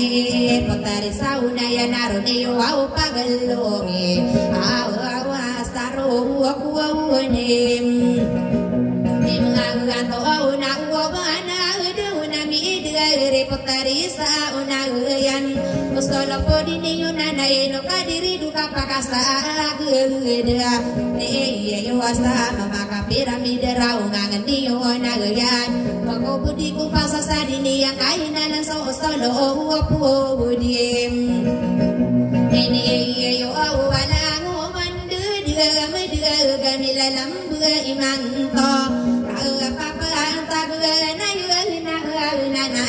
potari sauna ya narone wa pagalongi awa saru aku wanem nimnganto una wabana uduna mi dire potari sauna yan solo podini yunana eno kadiri duka pakasa geda yo asa maka piramide raungan di yona yan mako budi ku pasa sadini yang kaina so solo opo budim ini yo awala ngomandu dia media gamila lambu imanto apa anta na yuna na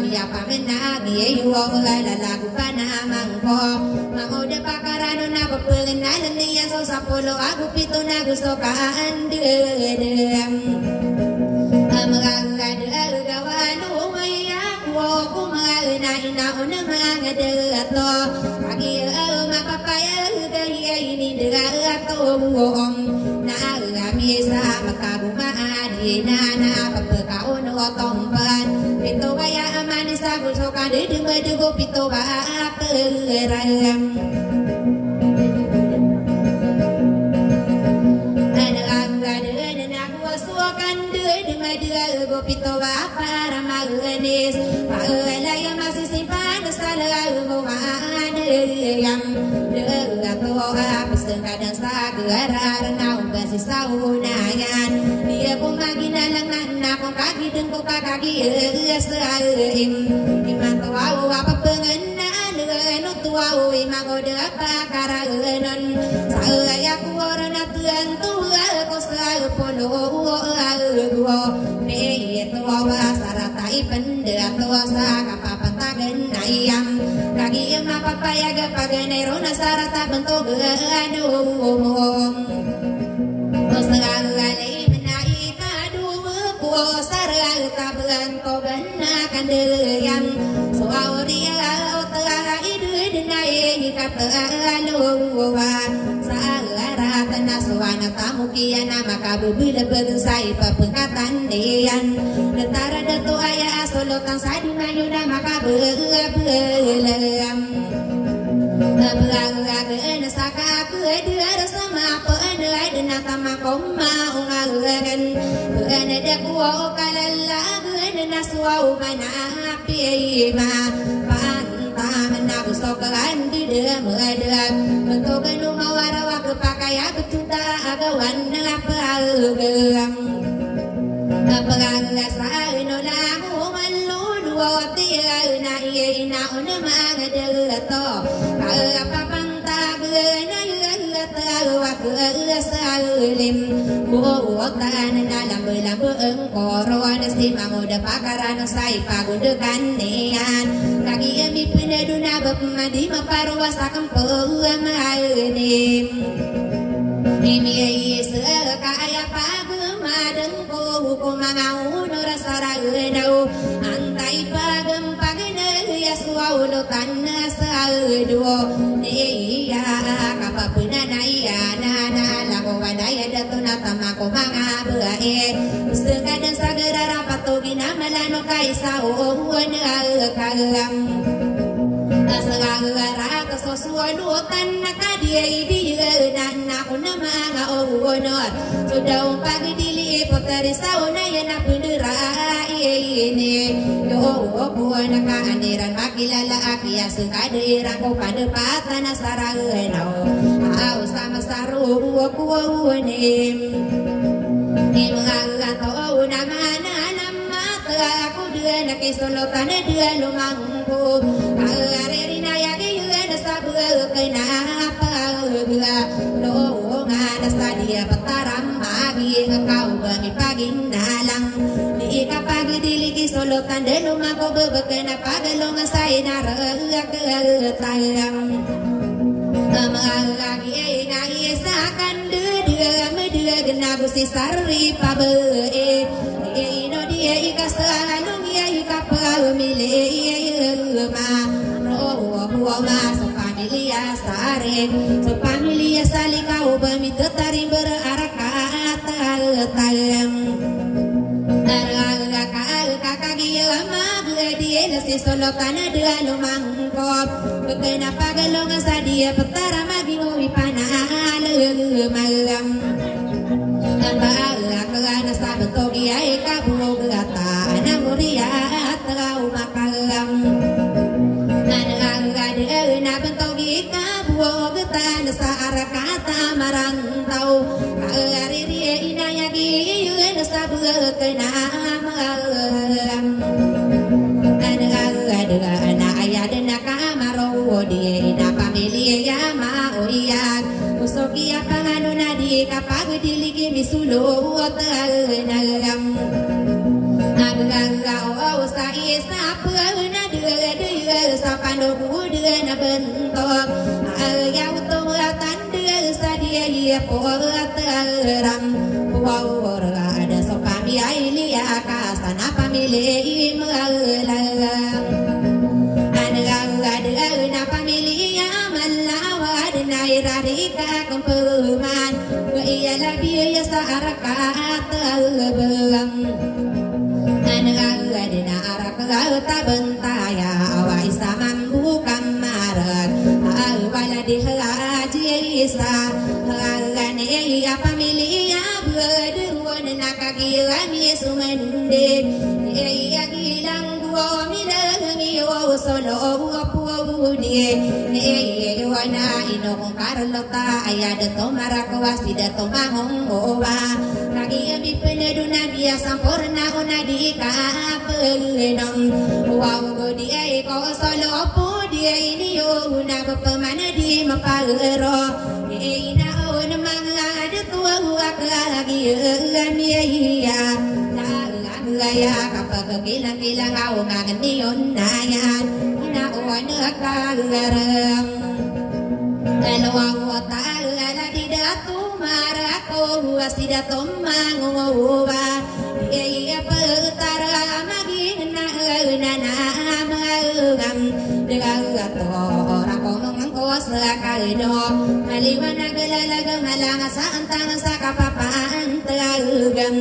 ya pamena biye yo la lagu pana mangko mangoda pakarano na papengan niya so sapolo aku pito na gusto ka andem amaganga gawano maya ko kumana ina una mangadeto agi mapapaya gaya ini degato ngom na misa makaguma adina na papakaon otomban pito kaya amanis aku soka dedeng dugo pito ba peram pito ba para maganis paalaya masih simpan selalu yang degato habis kadang sagara nau basi saunayan dia kumagina lang na kung kagi deng ko kagi saim iman tawa apa pengenan no tuwa imagoda pakaranon saya ku orana tuan tuwa ko sa polo tuwa sarata ipenda tuwa sa kapapantagan ayam kagi mapapayaga paganero na sarata bentog anu Osagale menai kadu ku sarata bentogan kandeyan soal dia otara idu dinai kata anu Naswana tamu kiana maka bubila bersai pepengkatan dian Letara datu ayah solotan sadi mayuna maka belam Belang saka kedua sama penai denata makoma ungagan Bena dekwa kalala bena naswa ubana api ma Sokalan di dalam adalah bentuk rumah warawa kepakaian betuta agawan apa algam apakah saya nolamu malu dua tiga ina una mangadato apa pantag na tahu aku salim buatan dalam belang koron si mamuda pakaran sai pagundukan nian kaki ami penaduna bapmadi maparwasa kampo amalim Imi sekaya pagemadan ko kumangau norasara gedau antai pagem pagene ya suaulo tanah saldo iya kapapuna naya nana lago wadaya datuna tamako mangabae sekadang sagera rapatogi namalano kaisa wana kalam Asagara kesosuanu tanah kadia idi nana kuna manga onor sudah pagi dili poteri sauna yana pundera ini yo buana ka aniran makilala akia sengadiran ko pada patana sarageno au sama saru ku ni mengangato namana nama aku dia nak solo tane dia lumangku arerina ya dia sabu kenapa gua lo ngana sadia petaram magi engkau bagi pagi nalang di kapagi diligi solo tane lumangku bebekena pagalong sai naraga ke tayang lagi ngai sakan dia media genabu si sari pabe ino dia ikasalung ya ikapau mile ma ro ma so familia sare so familia salikau bami tetari berarakat tayang kakak dia ma dia nasi solo kana dia lumangkop kena pagalong sadia petara magi ui pana malam Nambah kerana sahabat togi ai kabu gata namuria terau makalam Nangga na bentogi kabu gata nasara kata marantau Kariri inayagi nasabu kena malam Nangga ayah dan kamaro dia ina pamilia ma oiyak Musoki apangano na di kapag diligi misulo nagam Naganga o sa isa na dia sa panoku dia na bentok Ayaw tumatan dia sa dia po ram Puwawara ada so kami ay liya kasana pamili magalang na pamilya malawad na irarika kumpuman Gaya labiya sa arakat belam Anagad na arakat tabentaya Awai sa mambukan marat Wala di haji isa Hagane iya pamilya Berduan nakagilami sumendik Iya gilang gua milangi solo puudi wana ino kong karlota ayada tomara kawasi da tomahong owa kagi abi penedu nabiya sampurna una di kapelenong wow godi ay ko solo puudi ini yo una bapamana di mapagero ina on mga tua huwag lagi amiya Gaya kapag kilang-kilang ako nga ganyan na yan Inakuha nagkagaram Dalawang wata ala di dato marako Huwas di dato mangunguwa Iya pagtara maging nanamagam Dagato orang ko mangkos sa kalino Maliwan na galalagang halanga sa antang sa kapapaan Tagagam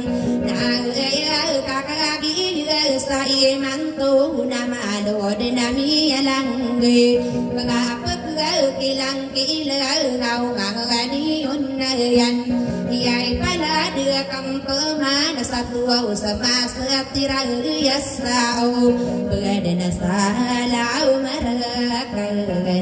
Nagaya kakagi sa imanto na malod na miyalanggi Pagapag kilang kilaw ngangganiyon na yan Iya'y pala kang pemana sa tuwaw sa masa tirayas sao Pagada na sa law marakaganon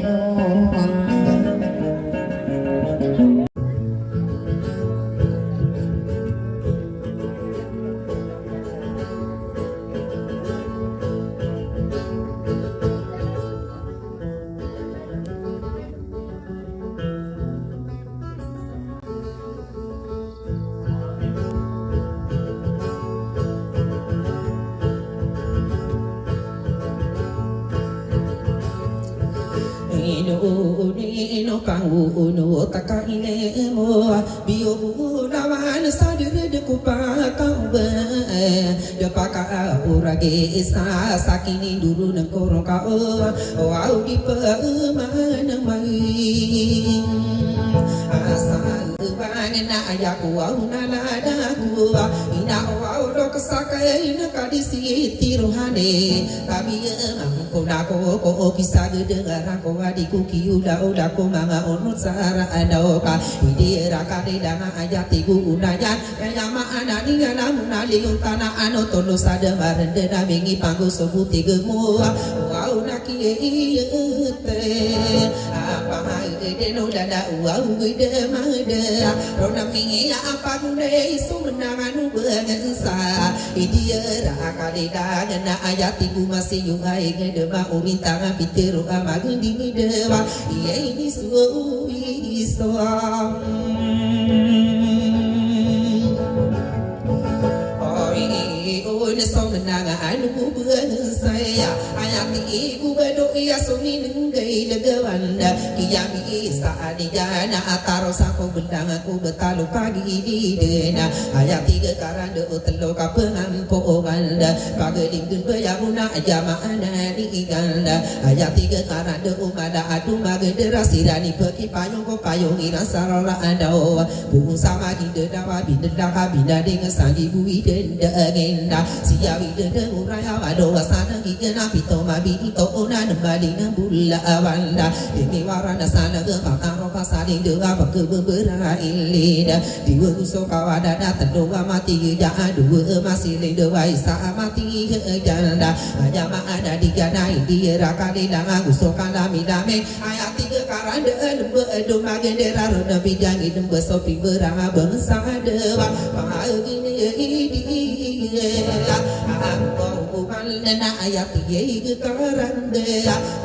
Ino kau uno takaile mo bio lawan sadir de kupakau be de paka urage isa sakini dulu nang korong kau au di pemana mai asa bangna ayaku au nalada ku ina au dok sakai na kadisi tiruhane kami ko na ko kisah dengar ko adikku kiuda uda ko manga onut sara adoka idira kade dana ajati gu unayan kaya ma anani ngana munali untana ano tolo sada marende na mengi panggo sebuti gemu wow naki ete apa ide no dada wow ide made rona mingi apa gune sumenanganu bengensa idira kade dana ajati gu masih yungai ngedema urintanga pitero amagundi dewa iya ini suwi soam ne so menanga anu buang saya ayati ibu bedo iya suni nenggai legawanda kiyami saadi jana ataro sako bendang aku betalu pagi di dena ayati gekaranda utelo kapengampo ganda pageling dun bayamuna jama ana di ganda ayati gekaranda umada adu magedera sirani peki payung ko payung ira sarala ando bu sama gidedawa bidendaka bidadeng sangi bui denda agenda siyawi dede uraya wado wasana gigena pito mabini to ona nembali nambula awanda demi warana sana ge pataro pasali dega bakke beberapa ilida diwe uso kawada datang doa mati ja dua masih dewa isa mati janda ajama ada di ganai di rakali danga uso kana midame ayat tiga karande lembe do magendera rona bijangi dembe sopi beranga bangsa dewa pahagini na ayat ye gekarande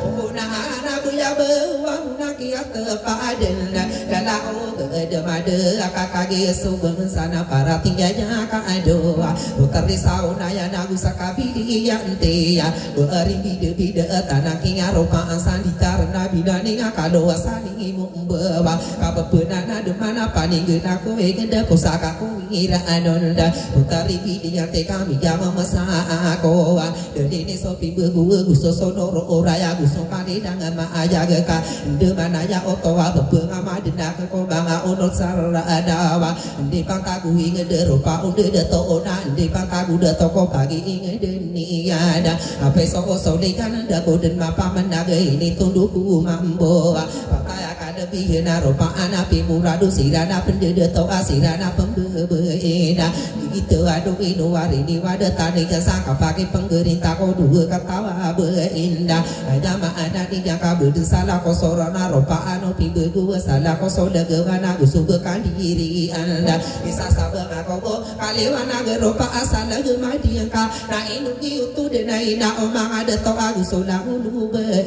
ona ana buya bawang nakiat paden dala o gede made akakage subeng sana para tinggalnya ka adoa utari sauna ya nagu sakabili yante ya beri bide tanah kinga ropa sanditar nabi dani ngakalo sani mumbawa kabebenana de mana paning genaku gede pusaka ku ngira anonda utari bide yante kami jama masako dene sopi bebu gusto sonoro oraya gusto kane dangan ma aja geka de manaya otowa bebenga madena ko banga onot sarara adawa de pantagu ingede rupa onde de to ona de pantagu de toko pagi ingede ni ada ape so sole kan da goden mapa menaga ini tunduku mambo pakaya kada bihena rupa anapi muradu sirana pendede to asirana pembebeda gitu adu inu warini wada tani kesaka pagi penggerintah ko dua katawa berindah ajama anak di jangka berdua salah ko sorana ropa anu pibe dua salah ko soda gewana gusuga kandiri anda bisa sabang ako kaliwana geropa asal gemadi angka na inu kiutu dena ina omang ada to agus soda ulu be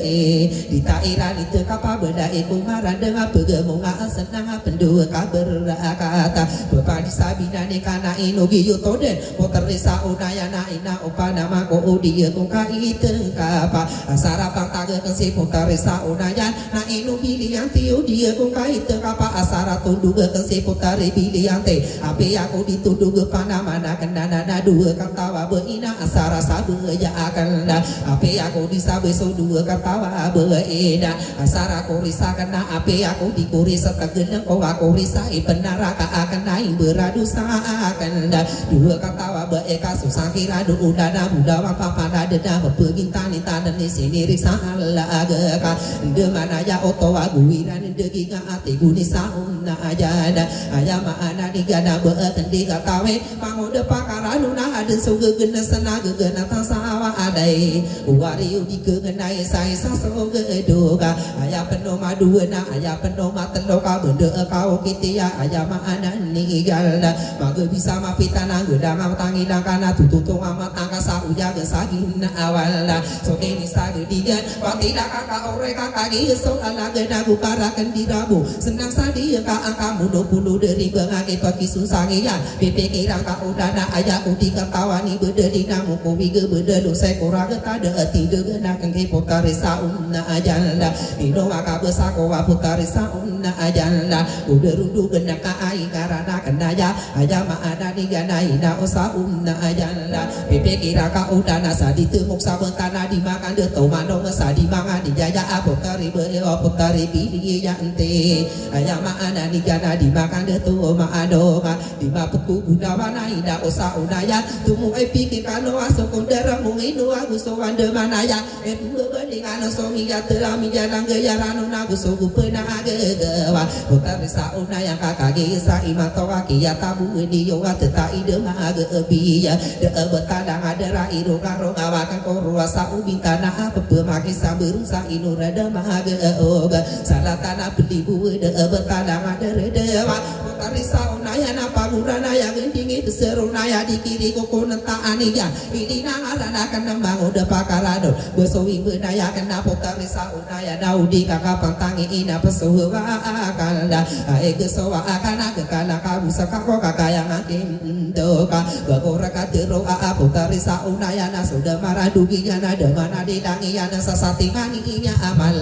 di tairan itu kapa beda ibu marah dengan pegemunga senang pendua kabar kata bapak disabina ne kana inu giutu den motorisa unayana ina opa nama ko dia kung kaiteng kapa asara pantaga kasi putarisa unayan na inu biliang tiu dia kung kaiteng kapa asara tunduga kasi putari biliang te api aku dituduga panamana kendana na dua katawa beina asara sabe ya akan da api aku disabe so dua katawa beina asara ko risa kena api aku dikuri setegeneng ko aku risa ipenaraka akan naik beradu sa akan da dua katawa beeka susah kira du udana budawa papa dada pegintani tanan di sini risa alaga ka de mana ya otowa guiran de giga ati guni sauna ajana ayama ana digana beeten diga tawe pangoda pakaranu na ada suge gena senaga gena tasawa adai wari udi kenai sai sasoge doga aya penoma duena aya penoma teloka bende kau kitia ayama ana nigalda mage bisa mapitana gedang tangi dangkana tututung amat angkasa ujaga sagina awalna soke ni sage digan patida kakak ore kakak so alaga nagu parakan dirabu senang sadi ka angka mudo pulu dari bangage paki susange ya pepe kirang ka udana aya udi katawani bede dinamu ko wige bede do se koraga tada ati de na kangke potare sauna ajanda ino maka besako wa potare sauna ajanda uderudu genaka ai karana kenaya aja ma ada digana ina osauna ajanda pepe kira ka udana sadi temuk sabun tanah dimakan de tomano sadi mangan di jaya apotari apotari bidi yante ayama anani jana dimakan de tomano di mapuku budawana ida osa unaya tumu epiki kano asokondera munginu aguso wande manaya epu beningan somi ya terami jalan gayarano naguso gupena agewa potari sa unaya kakage sa imato ya tabu di yoga teta ide maga biya de betadang ada rai roga roga wakan korwasa ubin tanah apa pemaki saberu sa inura de maga oga salah tanah belibu de betadang ada redewa potari saunaya na pagurana ya gendingi serunaya di kiri koko nenta aniya ini nangarana kana bangun de pakarado besowi benaya kana potari saunaya daudi kakak pantangi ina pesuwa akanda ege sowa akana kekana kabu sakako kakayang akim doka bagora katero aputari saunayana sudah maraduginya nada mana didangiana sasatingani inya amal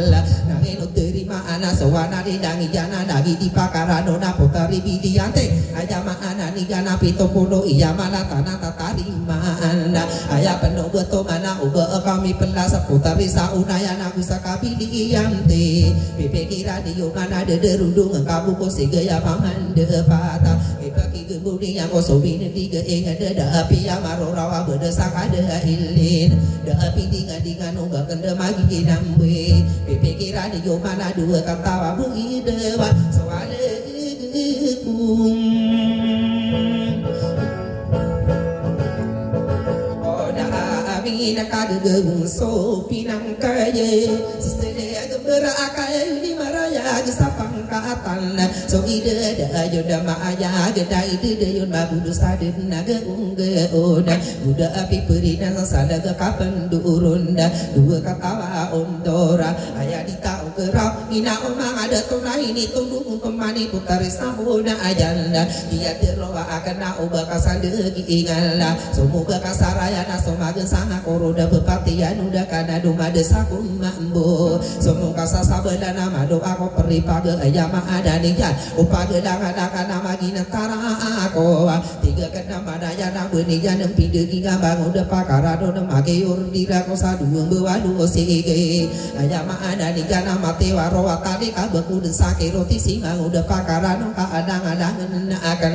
nangeno terima ana sawana didangiana dagi dipakarano na putari bidiante ajama ana nigana pitopono iya malatana tatarima anda aya penuh beto mana uba kami pelas putari saunayana kusakabi diante pipikira diyo mana derundung kabu ko sigaya paman de pata ipaki gebudi yang ko sobin diga inga de api amaro rawa berdesak ada ilin de api dinga nungga kende magi nambe pipikira diyo mana dua katawa bungi dewa soale kum nakagagung so pinang kaya sesede berakai di maraya gesapang kaatan so ide da yoda maaya geda ide yon mabudu sadin naga ungge oda buda api perina sada ke kapan durunda dua katawa ondora aya di tau kerap ina omang ada tuna ini tunduk kemani putari samuda ajanda dia terloa akan na oba kasandegi ingala semoga kasaraya na somagen sangat roda bepatian udah kana duma desaku mambo semua kasa sabana mado aku perli paga ayama ada nika upaga danga nama gina tara aku tiga kena madaya na beniya nempi degi ngabang udah pakarado nemage ur dira ko sadu bawalu sige ayama ada nika nama tewa roa tadi kabeku desake roti singa udah pakarano ka adang akan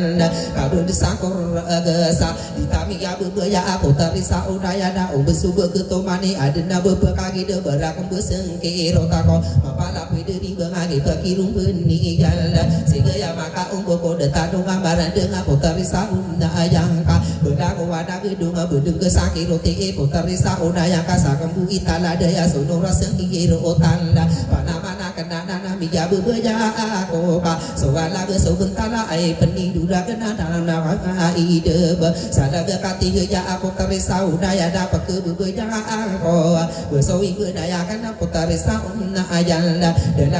kado desakur gesa ditami ya bebaya aku terisa udaya na besuba ketomani adena bepekagi de berakam besengke rotako mapala pide di bangagi pakirung beni jala sehingga ya maka umbo kode tadung gambaran dengan potari sauna ayangka bedago wada gedung bedeng kesaki roti potari sauna yang kasakam bu itala daya sonora sengki rotanda panamana kenana nami jabu beja aku ka sowala ge sobentala ai pening dura kena dalam nawaka ide sadaga kati geja aku terisa udaya dapat beberapa angko bersawi berdaya karena putari sauna ayanda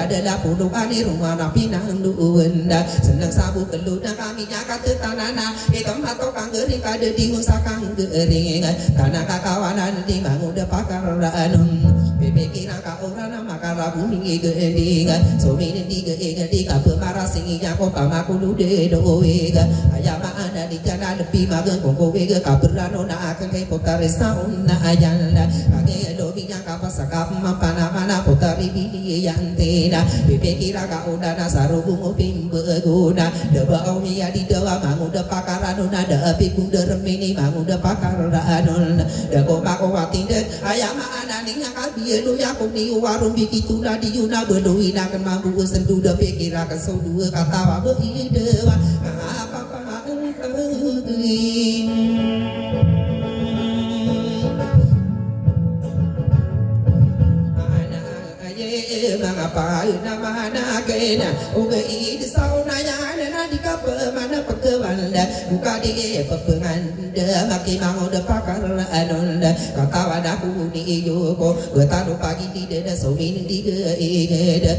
dela puluhan rumah napi nang duwenda senang sabu keluda kami nyakat tanana hitam atau kanggering kade diusakan gering tanah kakawanan di manguda pakaranum bebekina ka orana makara bumi gending somine diga pemara singinya ko pamaku de doega ayama ana di kana lebih magen kongko wega kaberano na akan kai putari sauna ayanda age lobinya kapasakap mampana putari bidi yantena bebekira ka udana sarubung pimbe guna deba omi ya di dewa manguda pakaranuna da api kuda remini manguda pakaranun da koma watinde ayama ana ning kabi lu ya kuni warung bikituna di yuna beduina kan mambu sendu da pikira kan so dua katawa beide wa apa mengapa nama kena uga ide sauna yang ada di kapal mana pekewanda buka di pepengan de maki mango de pakar anonda kata wadaku ni yoko betanu pagi di de somin di ge de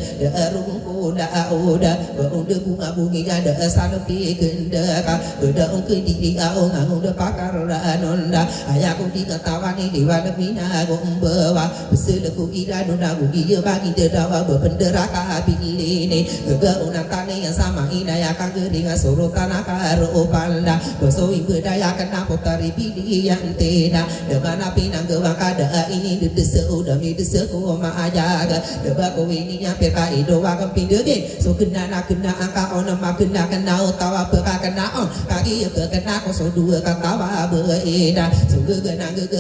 rumku da oda beunde bunga bungi ada sanupi kenda ka beda ungke di au mango de pakar anonda ayaku di katawani di wana mina gombawa beseleku ida nuna gugi bagi de dawa bendera kabiline gege unantane yang sama inaya kageringa surutana karo panda bosoi bedaya kena potari bidi yang tena demana pinang gewang kada ini dedese udami dese ko ma ajaga deba ko ini nya peka ido wa kempindege so kena angka ona ma kena utawa beka kena on kaki ke kena ko so dua katawa beeda so gege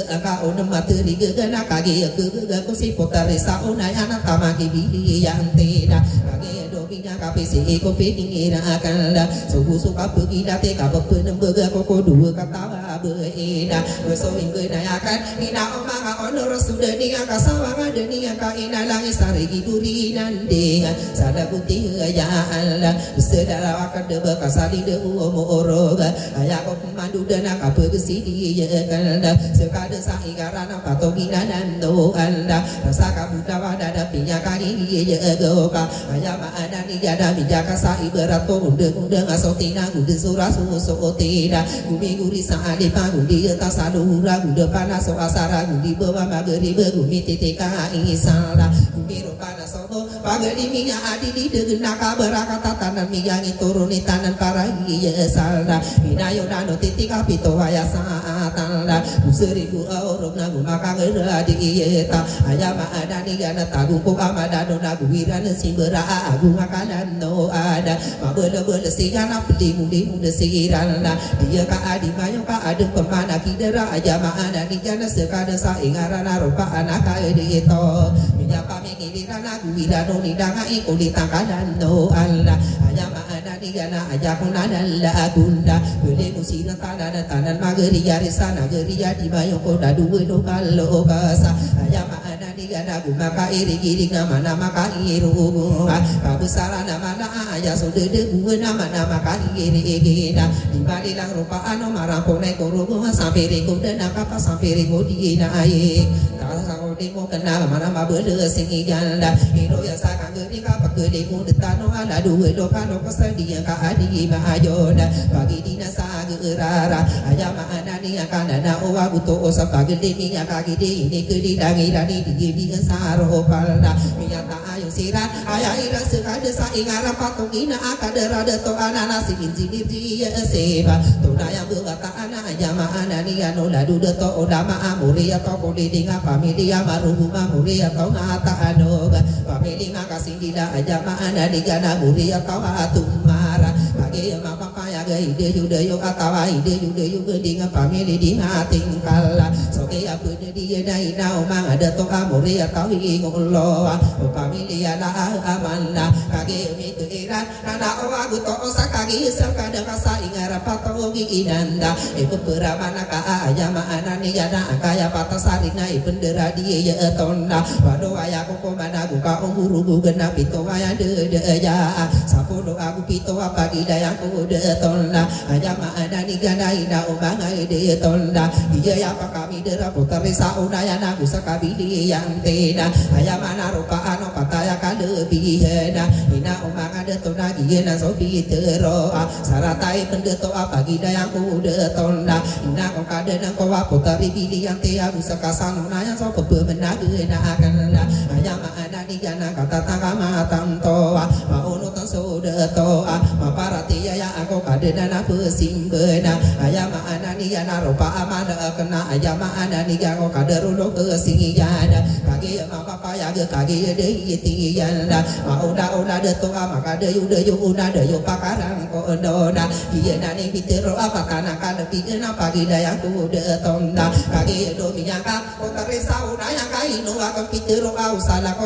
angka ona ma teri gege na kaki ke ko si potari sa ona yana tamaki bidi yang tena kaki do binya kapisi ko pingira akanda so suka pergi date ka bepenem bega ko dua katawa beeda so ingge na akan ina omanga ono sudah dia kasawanga dunia ka ina langi sarigi duri nanding sada putih ya Allah sedara wakan de bekasali de umo oroga aya ko mandu dana ka pegesi dia kanda sekade saigarana patogina nando anda rasa ka budawa dada pinya kali dia goka aya ma ana ni jada bijaka sai berato unde ngasotina gude surasu sotina gumi guri saade pangudi tasalura gude panas asara gudi bawa mageri berumi titika isala gumi rupana sobo pageri minya adi di degenaka berakata tanan miyangi turuni tanan para iya salda minayo nano titika pito waya saatala seribu orang nagu maka ngeradi iyeta ayama ada ni gana tagung ko amada dona guiran simbera agung akalan no ada mabele sigana pdi mundi sigirala dia ka adi mayo ka adem pemana kidera ayama ada ni gana sekada saingarana rupa anak itu menyapa mengirana guirano ni danga iko ditangkadan no Allah ayama ada ni gana ajakuna dalla agunda bele musira tanan mageri yarisana geri di mayo ko dadu do kallo kasa ayama ada ni gana gumaka iri giri nama maka iru kabusarana mana aya sodede buwe nama maka iri gina di balilang rupa ano marampone korugo sampiri ko dana kapa sampiri ko di na aye kalau demo kenal mana mabede singi janda hiro ya sakang geri ka pakede ko detano ala duwe do kano kesedihan ka adi bahayoda bagi dina sagerara ayama ada ni akan ada owa buto osa pagede minya kagede ini kedi dangi dani di saro palda minya ta ayo sirat aya ira sekade saingara patungina akadera de to anana sinji di seba to daya berata ana ayama ana ni anu ladu de to odama amuri atau kodinga pamili amaru mamuri atau ngata anoga pamili makasih dida ayama ana digana muri atau atumara bagi mama paya ide yudeyo atawa ide yudeyo gedinga pamili di tingkala soke apa dia dai nau mang ada to amuri atau ngolo pamili ala amanda kage mi tuiran nana owa buto osakagi sakada kasa ingara patogi inanda ibu beramana ka ayama anani yana kaya patasarina ibendera dia ya tonda wado aya koko mana buka umuru gugena pito aya de ya sapodo aku pito apa gidaya ku de tonda ayama anani gana ina omanga de tonda iya ya pa kami dera putari sauna yana kusakabili yang tena ayama na rupa ano pataya kalebihena ina omanga de tonda giena sobi tero saratai pendeto apa gidaya ku de tonda ina ko kadena ko putari bili yang te aku sakasano na yang so pemenage na akan ayama anani gana kata tangama tanto mauno tan so de to maparati ya aku kadena na pesimbena ayama anani gana rupa amana kena ayama anani gana kaderulo kesingiyana kage mama paya ge kage de itiyana mauna de to maka de yuda de yo pakaran ko ndona iya nani bitero apa kana kana pigena pagi daya ku de tonda kage do minyaka kotare sauna yang kaino akan pitero au sala ko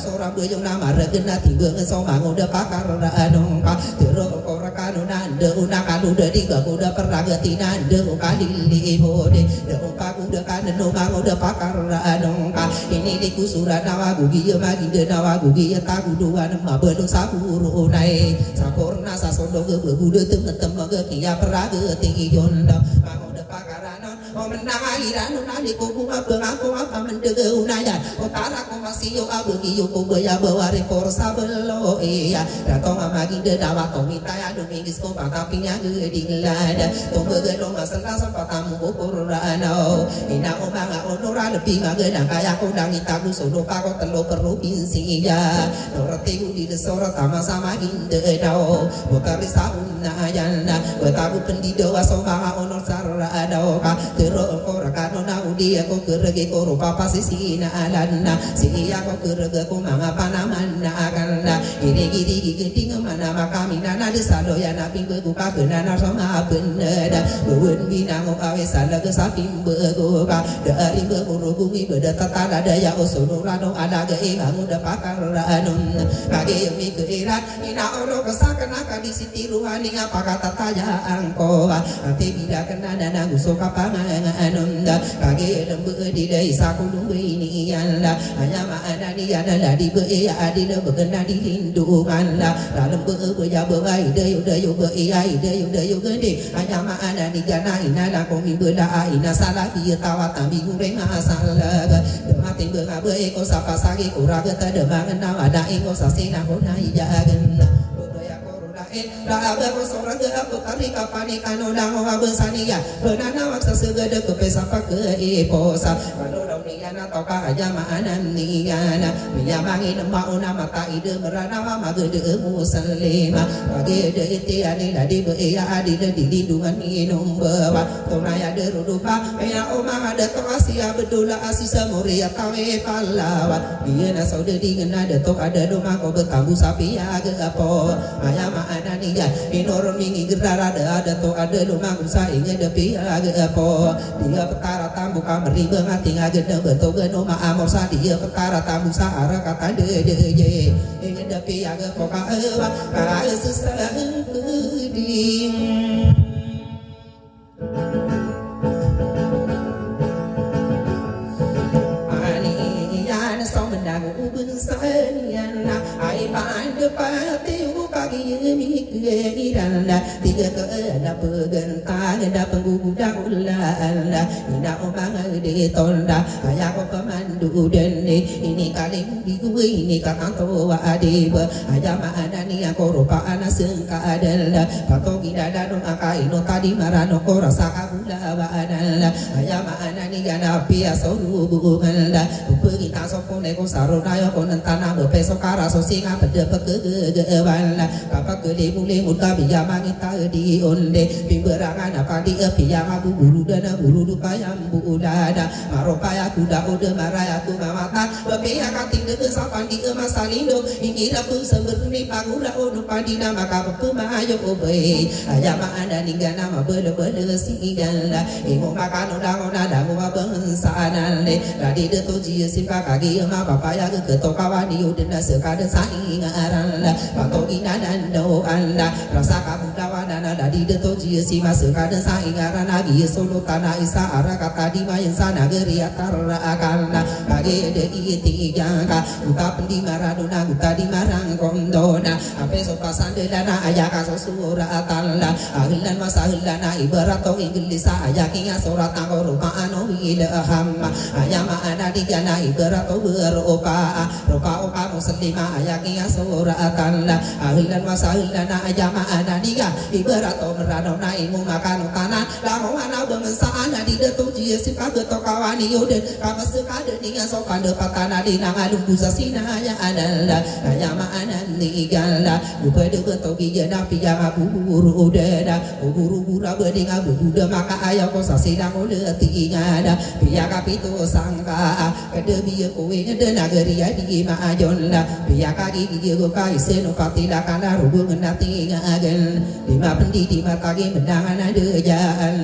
sora bejo nama regena tiga so mangu de pakar anong ka tero ko rakano nande una kanu de diga ku de peragati nande kali libode de ka ku de kan no mangu de pakar anong ka ini di kusura nawa gugi magi de nawa gugi ta ku dua nama bedo sapuru nai sakorna sasondo ge bu de tem ge kia peragati yondo mangu de pakaranon menairan nadi ko bunga pengako apa mendege unaya utara ko masih yo abegi yo ko baya bawari korsa belo iya datong amagi de dawa to mitaya do mingis ko patapinya geding lada to begero masalah sampatamu korano ina omanga onora lebih ngagedang kaya ko dang itagu solo ka ko telo perlu pinsi ya norate di desora sama-sama ginde dao botari sauna ayana betagu pendido asoma onor sarra dao ka tero ko rakano na udi ko kerege ko rupa pasisi na alana siya ko kerege ko mga panaman na aganda ini gidi gidi mana makami na na desalo ya na pinggu ka kenana sama beneda bewen binang awe sala ke sapim bego ka dari beburu bumi bedata daya osono rano ada ge bangun dapakar ranun kage mi keirat ina ono kesakana ka di siti ruhani apa kata tanya angko ate bila kena dana guso kapangan anunda kage lembe di desa kulung ini yalla hanya ma ada di ada la di be ya adi le begena di lindungan la dalam be ya be ai de yo be ai de yo gede hanya ma ada di gana ina la ko mi be la ina salah dia tawatan bi gureng asala de mati be ga be ko sapa sagi kuraga ta de bangan na ada ing ko sasina ko na ijagen la abe ko soraga aku tari kapani kanu lang wa besania benana waksa segede ke pesapa ke iposa kalau dauniana toka aja maanan niana minyamangi mauna mata ide merana wa magede muslima bagi de itiani ladi be ya adi de dilindungan minum bawa tonaya de rudupa ya oma ada to asia bedula asisa muria kawe palawa dia na saude dingena de tok ada doma ko betambu sapi ya ge apo aya ada niya inoron mingi gerara ada to ada lumang usa inge depi age apo dia petara tambu kameri bengating age de beto geno ma amor sa dia petara tambu sa ara kata de je inge depi age poka ewa ka susah ding ani ya na so menang ubun sa niana ai pan de pati pagi mi kirana tiga ke na pegentang da penggudak ulala ina omang de tonda aya ko pemandu dene ini kali di gue ini katanto wa adeba aya ma anani ko rupa ana sengka adala pato gidada no akai no tadi marano ko rasa kabula wa adala aya ma anani gana pia soru buganda pergi ta sopone ko sarona yo ko nantana be peso kara so singa pede peke wala kapa kele mule muka biya mangita di onde pimberangan apa di biya mabu bulu dana bulu dupayam bulada maropaya kuda ode maraya tu mamata beya kating de sapan di masalindo ingira pun seberni pagula odo padina maka pemayo obe ayama anda ninggana mabele bele sigala ingo makano dangona dangwa bensanale ladi de toji simpa kagi ma papaya ke tokawani udena sekade sainga arala patogina do anda rasa kabudawa dana dadi de toji sima sekade sainga rana gi solo tanah isa ara kata di mayen sana geri atarra akana kage de iti jangka uta pendi maradona uta di marang kondona ape so pasande dana ayaka so sura atalla ahlan masahllana ibarat to inglisa ayakinya surat angoro maano ila hamma ayama ana di gana ibarat to beropa ropa opa muslima ayakinya sura atalla ahlan masahllana ayama ana diga ibarat to meradona imu makan tanah lamu ana bemensaan di de toji sifat to kawani yode kama sekade ninga so pande patana di nangalu busasina ya adalla ayama ana nigala upede betogi jana piyama buru udeda buru bura bedinga beduda maka ayo ko sasina ngole tingada piya kapito sangka kede biye kowe ngede nagari adi ma ajonla piya kagi di go kai seno patila kana rubu ngenati ngagen lima pendi di mata gi mendangan ada jalan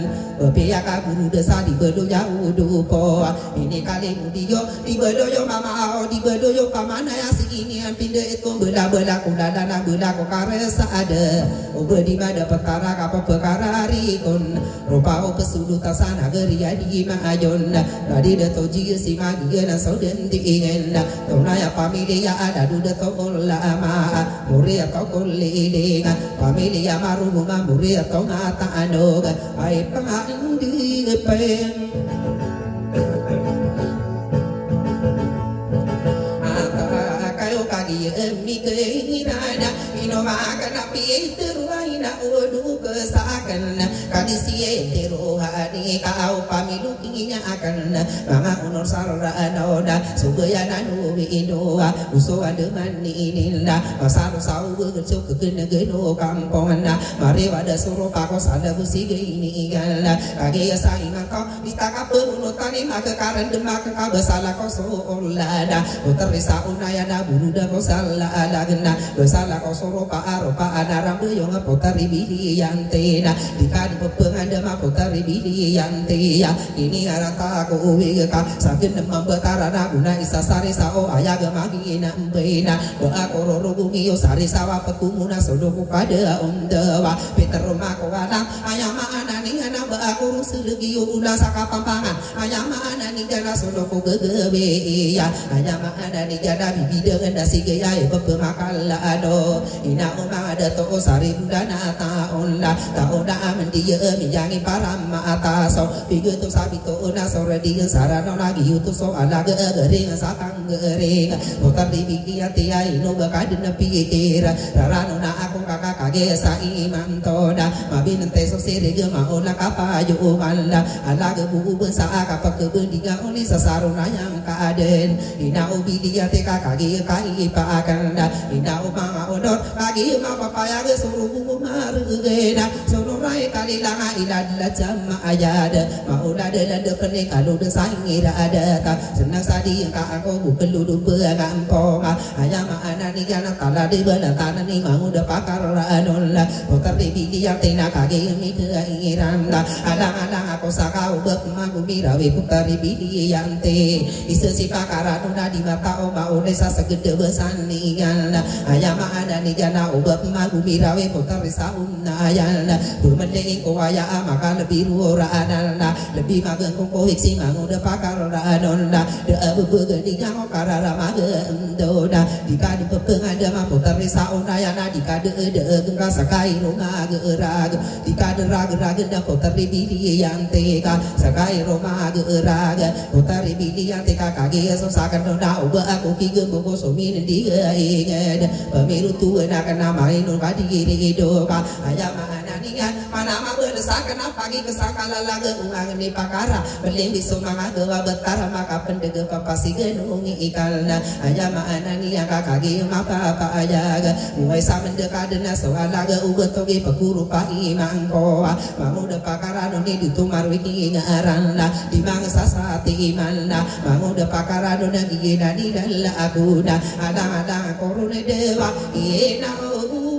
piya ka buru desa di bedo jauh dupo ini kali mudio di bedo yo mama di bedo yo pamana ya segini pinde itu bela-bela kula dana bela ko karesa ada obe di mada petara apa perkara hari kon ropao pesudu tasana geria di majon dari dato ji si magi na soden di ingen tonaya pamilia ada duda to lama muria to kolile pamilia maru muria to ngata anog ai pangandi pen mi ke nada ino makana pi teruaina odu kesakan kadisi teru hari kau pamilu kinya akan manga unor sarana oda sugaya nanu indoa uso ade mani inilla masaru sau gercuk kene geno kampongna mari wada suro pakos ada busige ini gala kage sainga kau ditaka penunutani maka karan demak kau besala koso olada uterisa unayana buruda kosala alagna dosala kosoro pa aropa anaram yung potari biliante na dikadi pepenganda ma potari biliante ya ini arata ko uwi ka sakin mambetara na guna isasari sao ayaga magi na mbena doa kororo gungi sari sawa pekumuna sodoku pada ondewa peteroma ko alang ayama anani ana ba aku surgi ulah saka pampangan ayama anani gana sodoku gegebe ya ayama anani gana bibi dengan dasi gaya pemakala ado ina umang ada to sari budana taonla taoda mendia miyangi param ataso pigu tu sabi to na sore di sarana lagi yutu so ala gering sakang gering otak di bikia tia ino bakadna pikira rarano na aku kakak kage sa iman toda mabin te so sere ge maola kapayo ala ala ge bubu sa kapak kebendiga oli sasaruna yang kaden ina ubi dia te kakage kai pa akan ina umang odor pagi ma papaya ge suruh marugena sururai kali langa ilad jama ayada maula de pene kalau de sangira ada ta senang sadi ka aku bukelu du gampong ayama anani gana kala de bana tanani mau de pakar anola potar de bili yang tena kage mi ke iranda alang aku sakau bek magu mirawe putar bili yang te isesi pakara nuna di mata o mau desa segede besani ayama anani gana ubab magu mirawe potar sauna ayana bermending ko aya maka lebih ruora anala lebih magang ko hiksi mangu de pakar anonda de abu gedi ngang karara magendoda dikadi pepengada ma potar sauna ayana dikade de gengka sakai roma gerag dikade rag da potar bili yang teka sakai roma gerag potar bili yang teka kage so sakan da uba aku kige go so min di inged pemiru tu nak nama inu kadi do ka ayama ananian manama berdesakan pagi kesakala laga ungang ni pakara beling biso manga gewa betara maka pendege papasi genungi ikalna ayama ananian kakage mapa apa ayaga muai samendekadena soalaga ugotoge pakuru pa imangko mamu de pakara no ni ditumar wiki ngaranla di mangsa sati imanna mamu de pakara no nagi nani dalla aguna ada korune dewa ina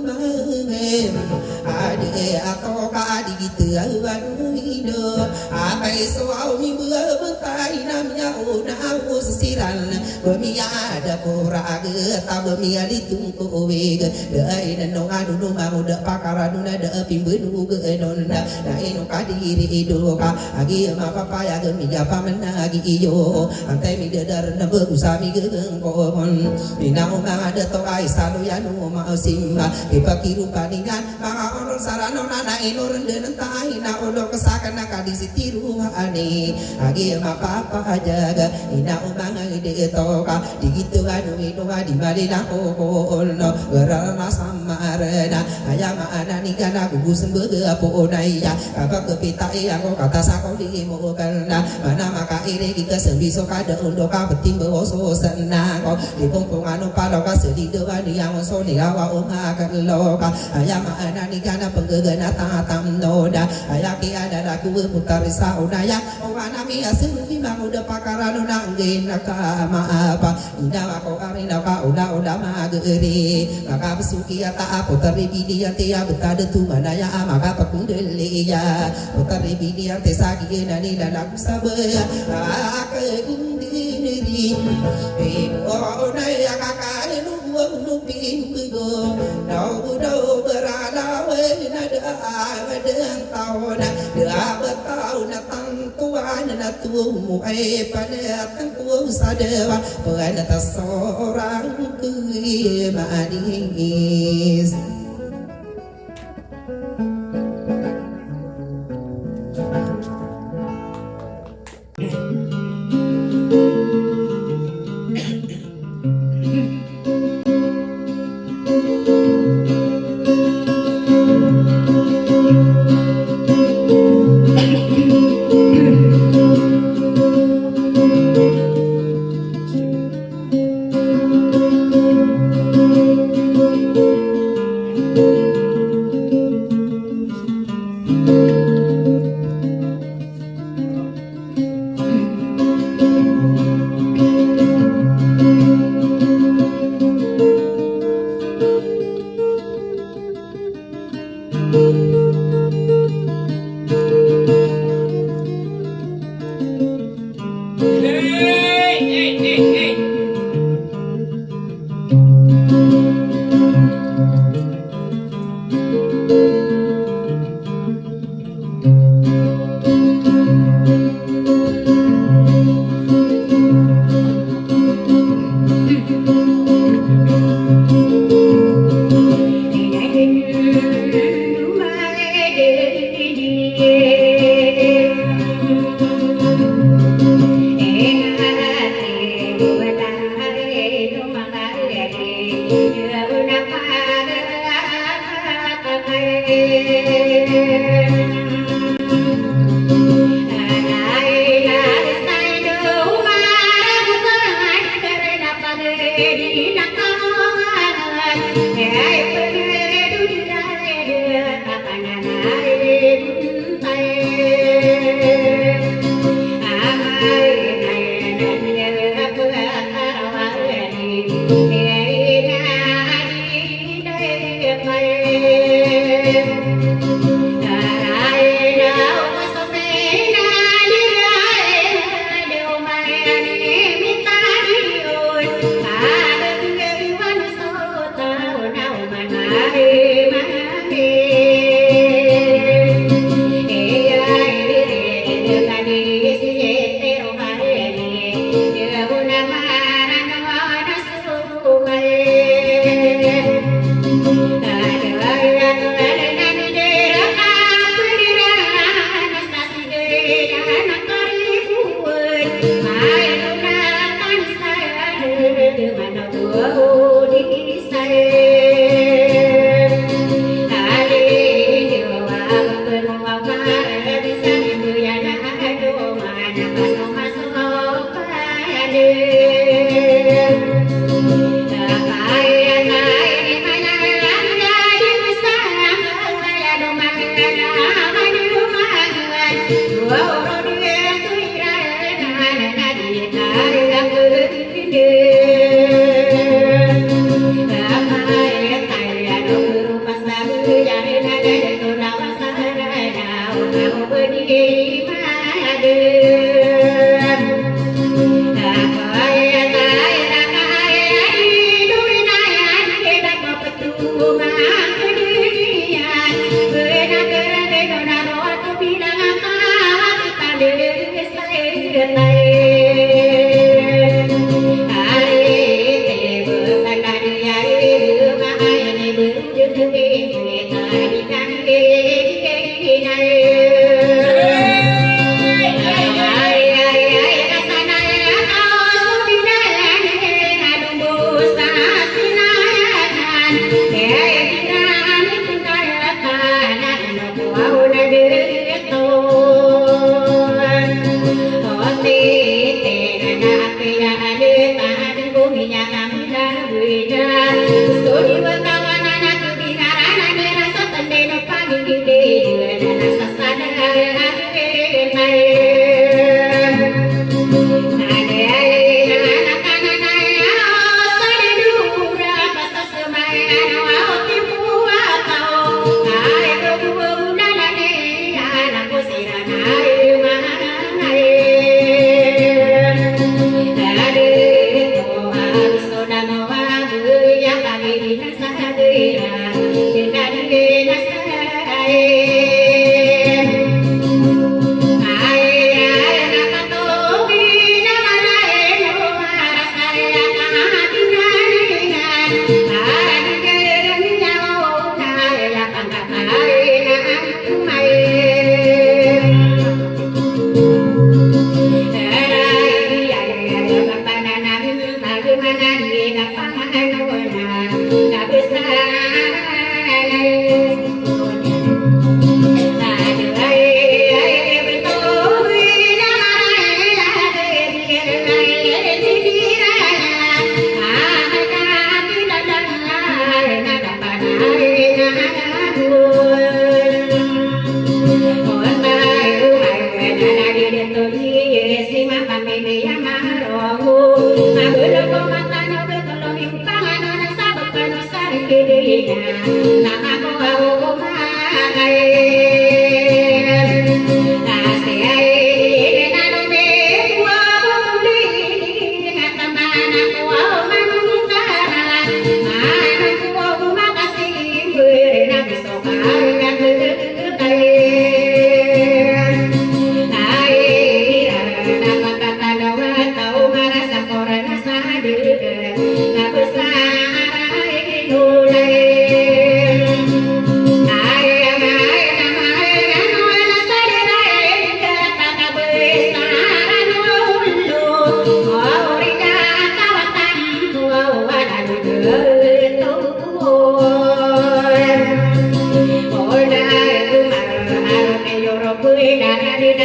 umangem ade atau kadi gitu awan hidup apa isu au mimbu bentai namanya una au sesiran bemia ada kurage ta bemia ditungku wege dai dan ngadu nu mau de pakara nu da pimbu nu ge nonda na ino kadiri idoka agi ma papa ya ge mi apa menagi iyo antai mi de dar na begusami ge ko mon ina uma ada to ai salu ya nu ma simba ipakiru paningan ma ono sarano nana ino renden tai na ulo kesakan kadi sitiru ane agi ma papa jaga ina uma ngide toka digitu anu ino di mari na ko ono garana samarena ayama anani kana gugus sembege apo onaya apa kepita aku kata sako di mo kana mana maka ire kita sebiso kada undo ka betim boso senang ko di pungpung anu palo ka sedi doa di yang so ni awa uma loka ayama anani kana penggegana tatam noda ayaki ada laku putar saunaya owana mi asin di manguda pakaranu nanggin ka maapa ina ko arina ka uda mageri maka besuki ata putar bidi yang tia betade tu manaya maka pakundeli ya putar bidi yang tesagi nani laku sabaya akendiri oh naya kakak Pingu Đâu berada Nada Adang tau na Dia bertau na Tangtuan na tumu Pada tangtu sadewa Pada tak seorang Manis Hare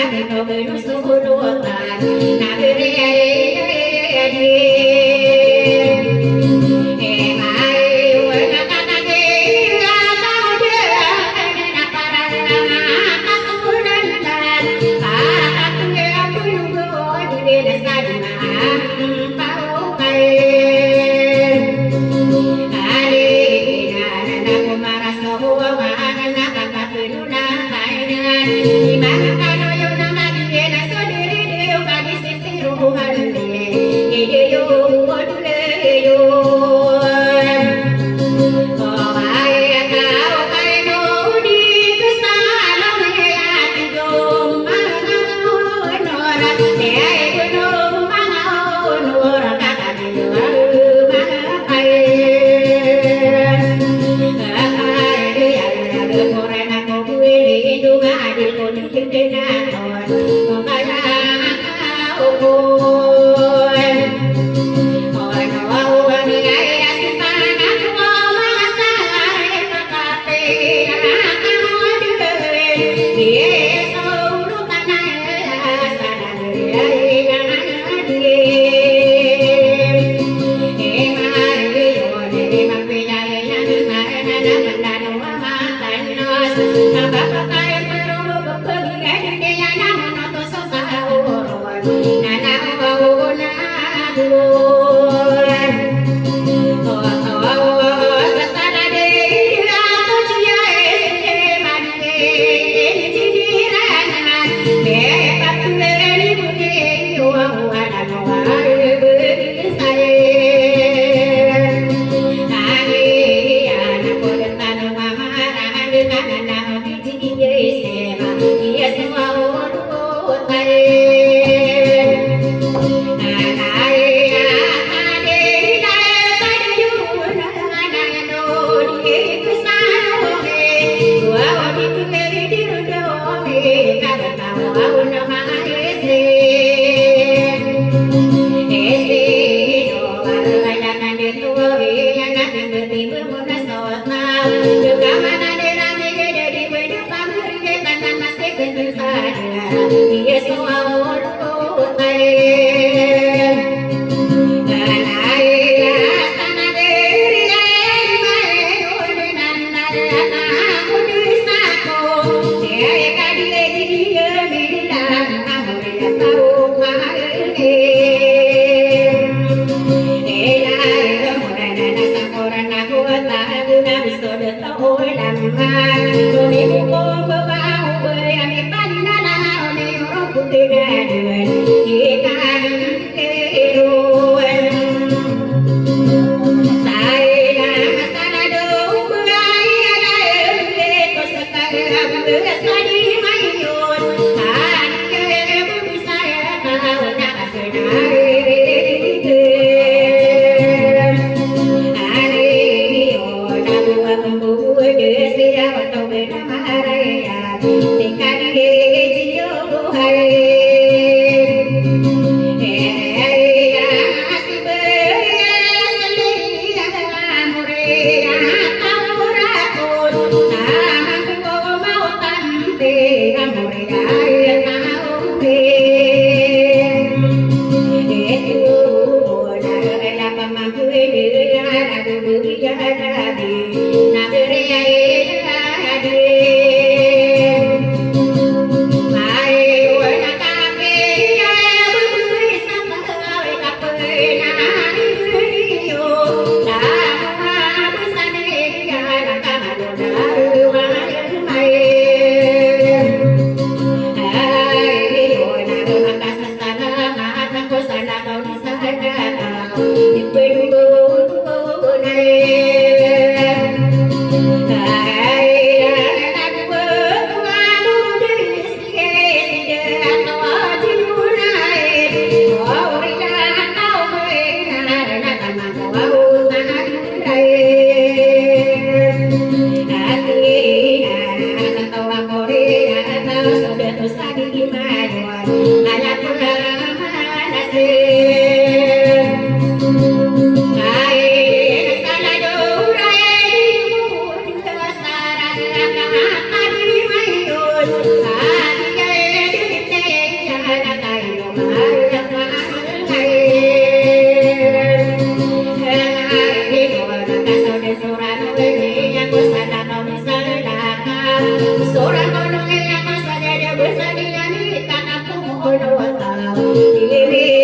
Hãy subscribe cho kênh Ghiền Mì Gõ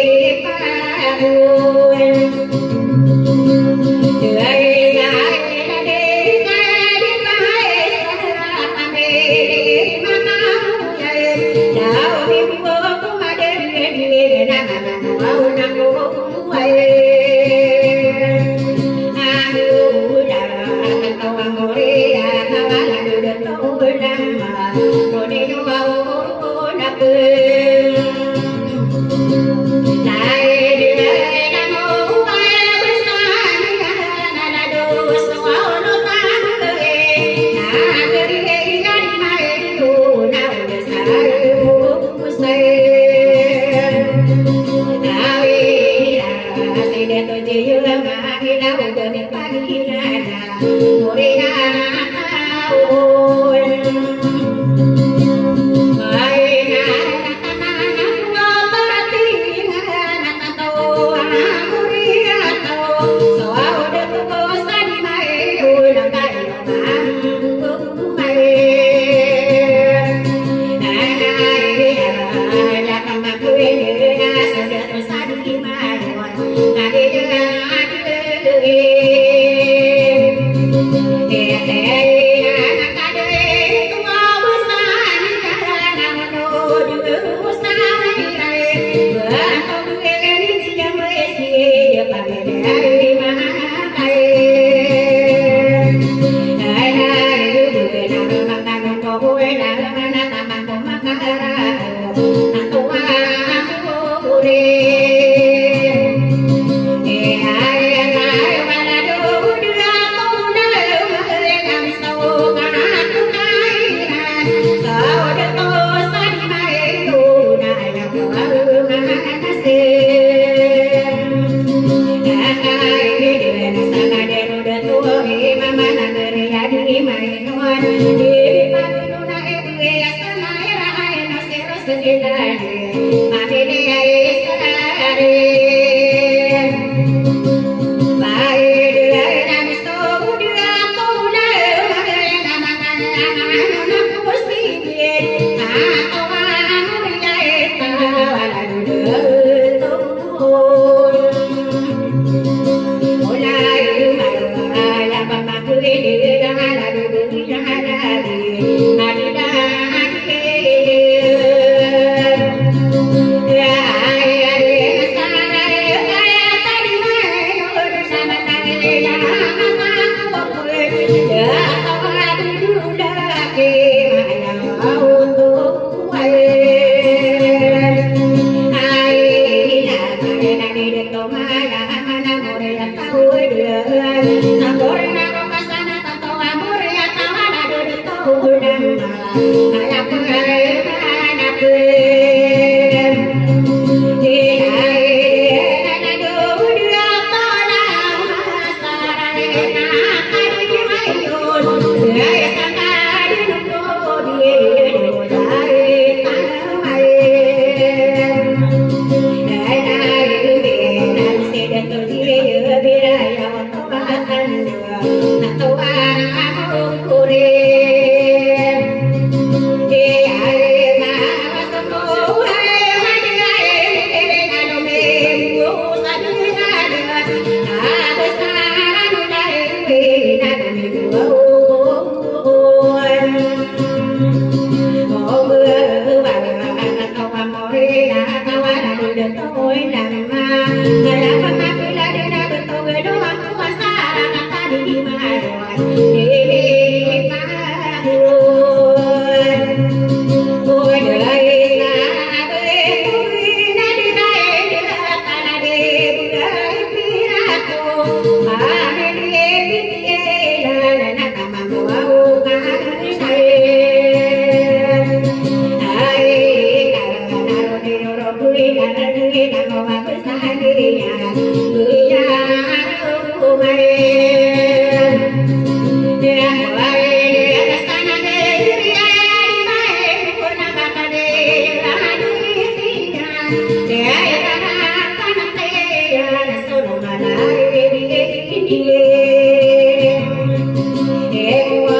để không bỏ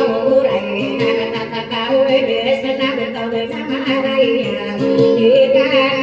lỡ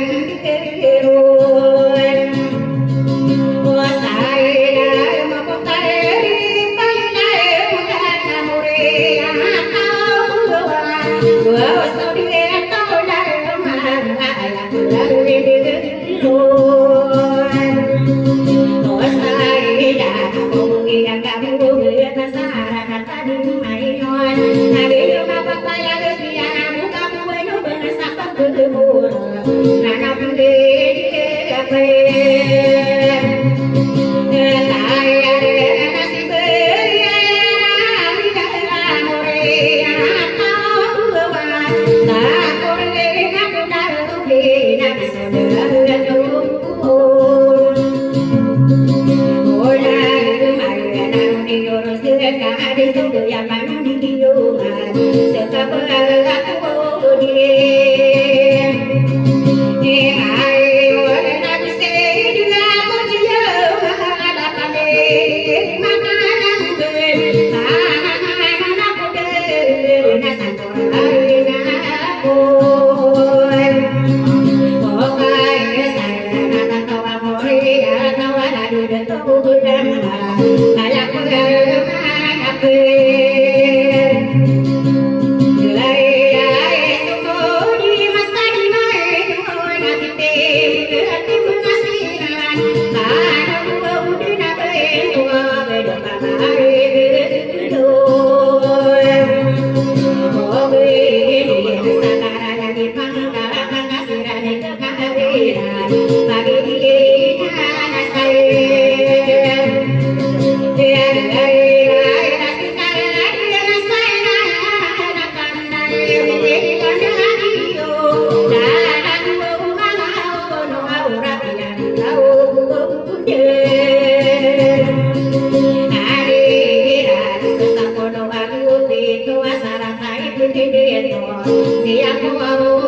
Hãy subscribe cho kênh Ghiền Mì Gõ để không bỏ lỡ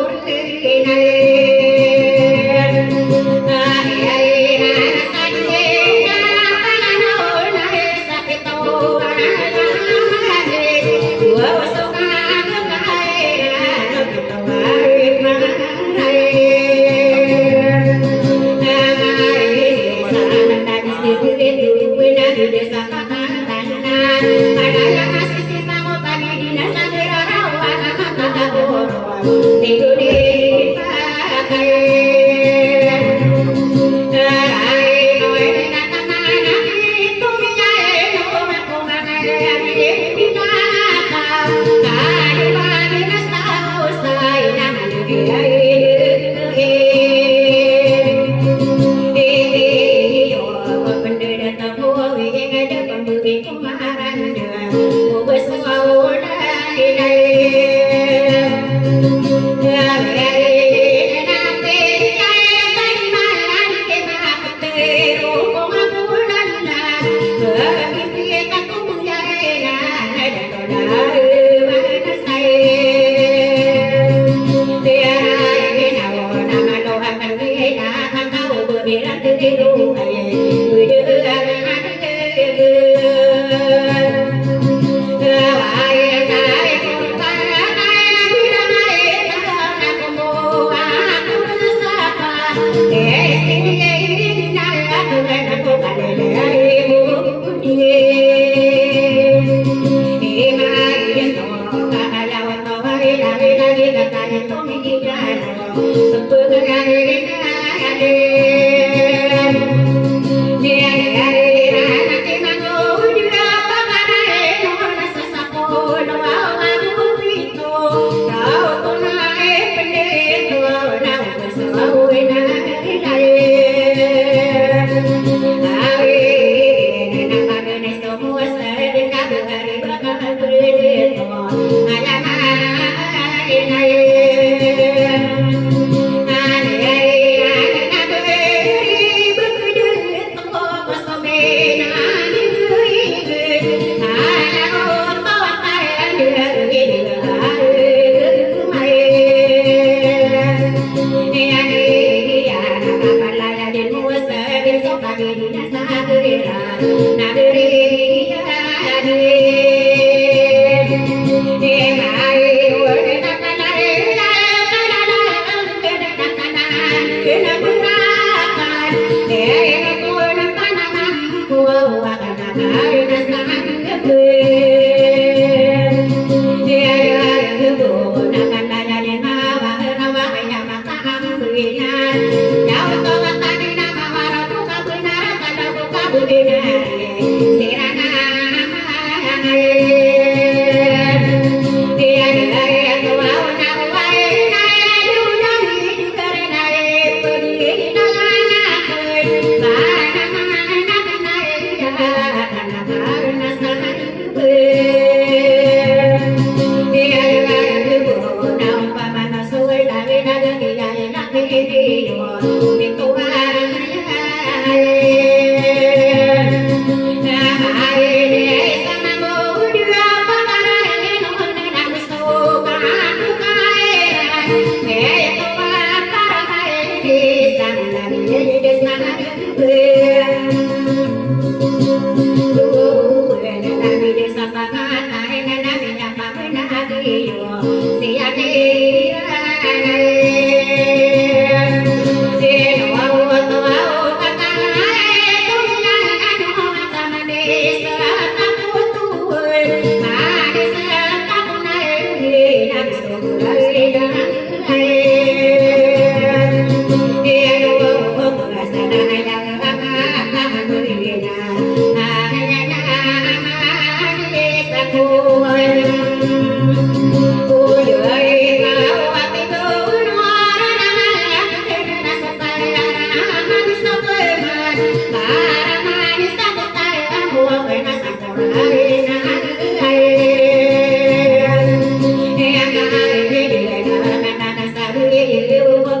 Thank you.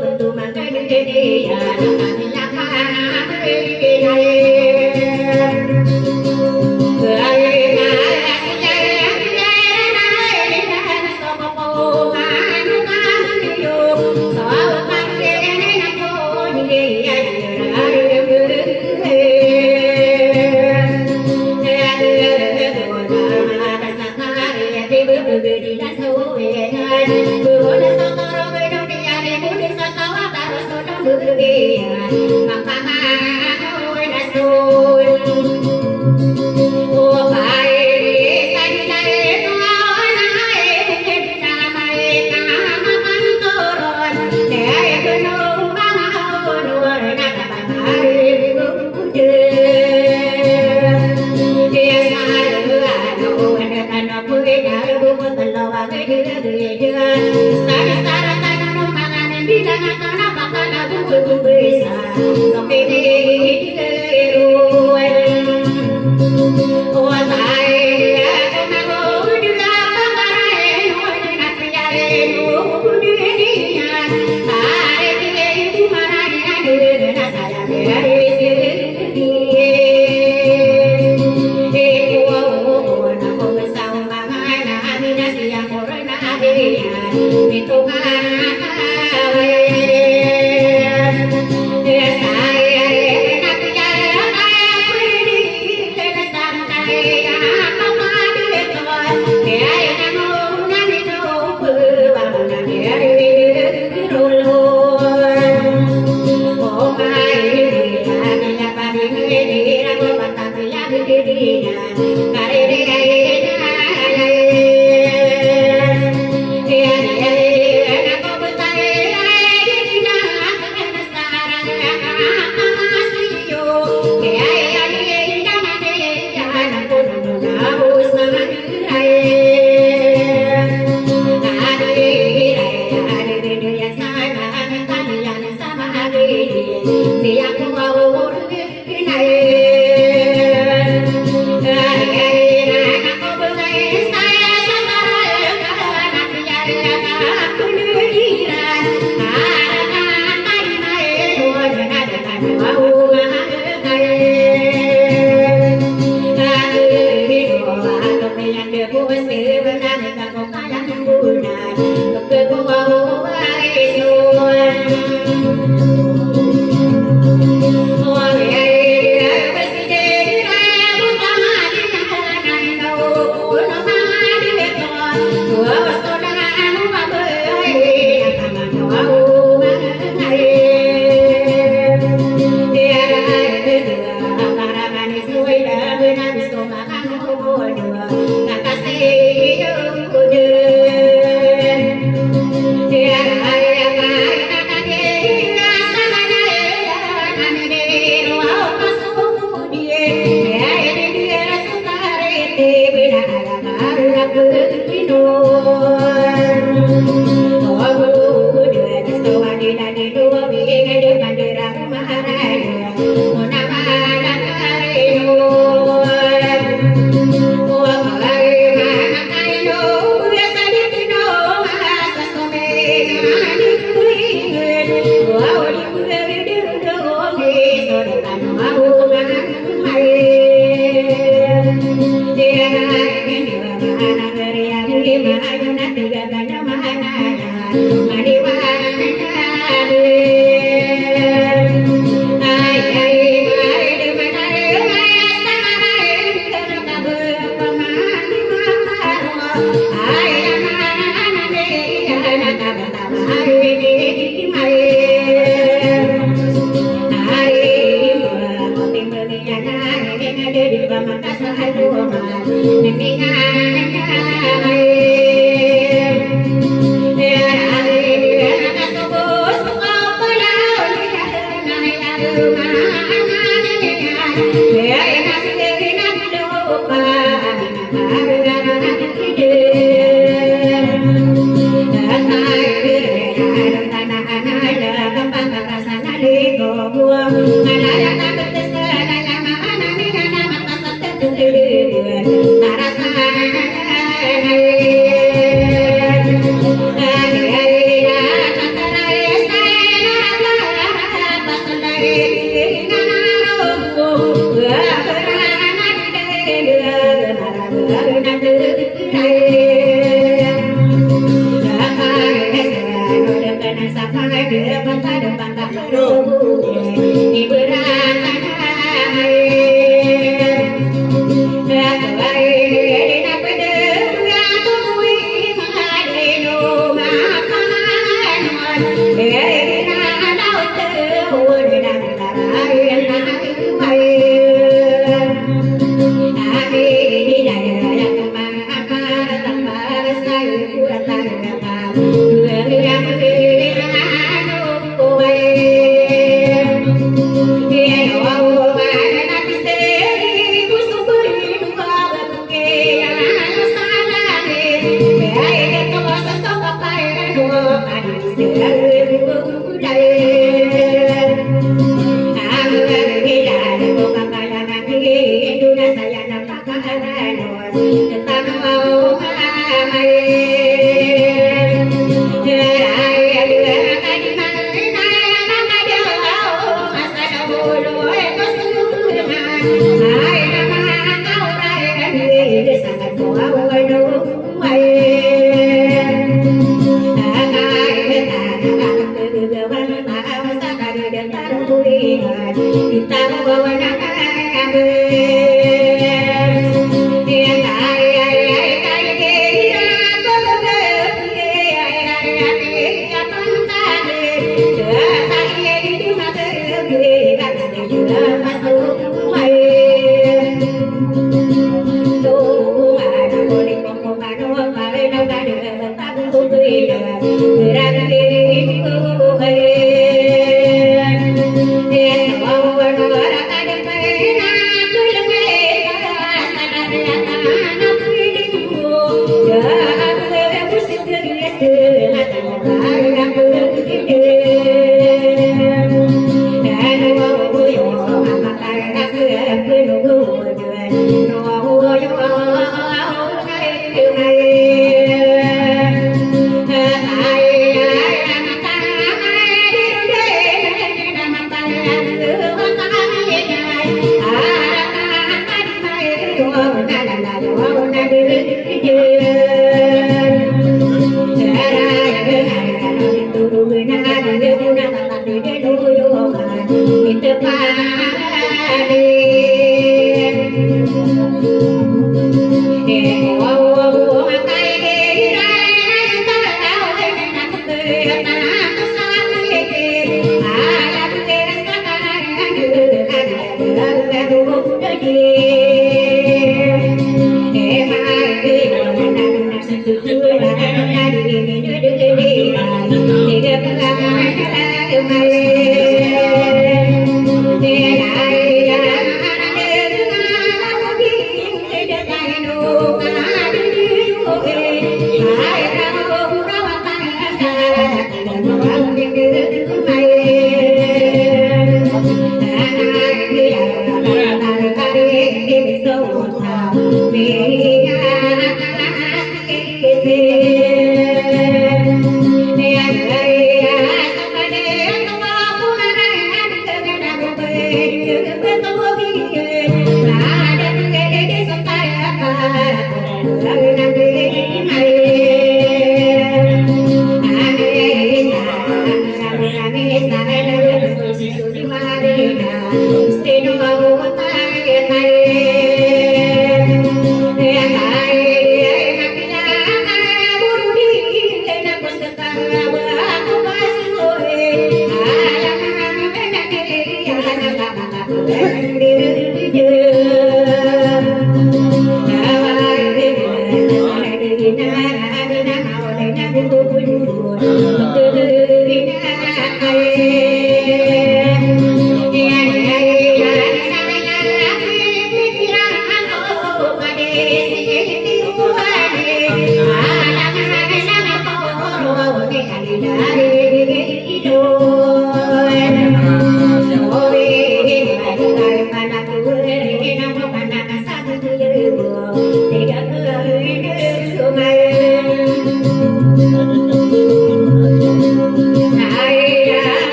Hãy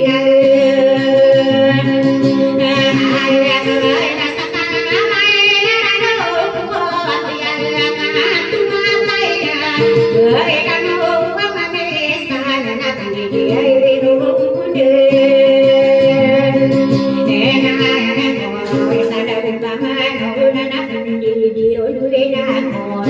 Hãy subscribe cho kênh Ghiền Mì Gõ để không bỏ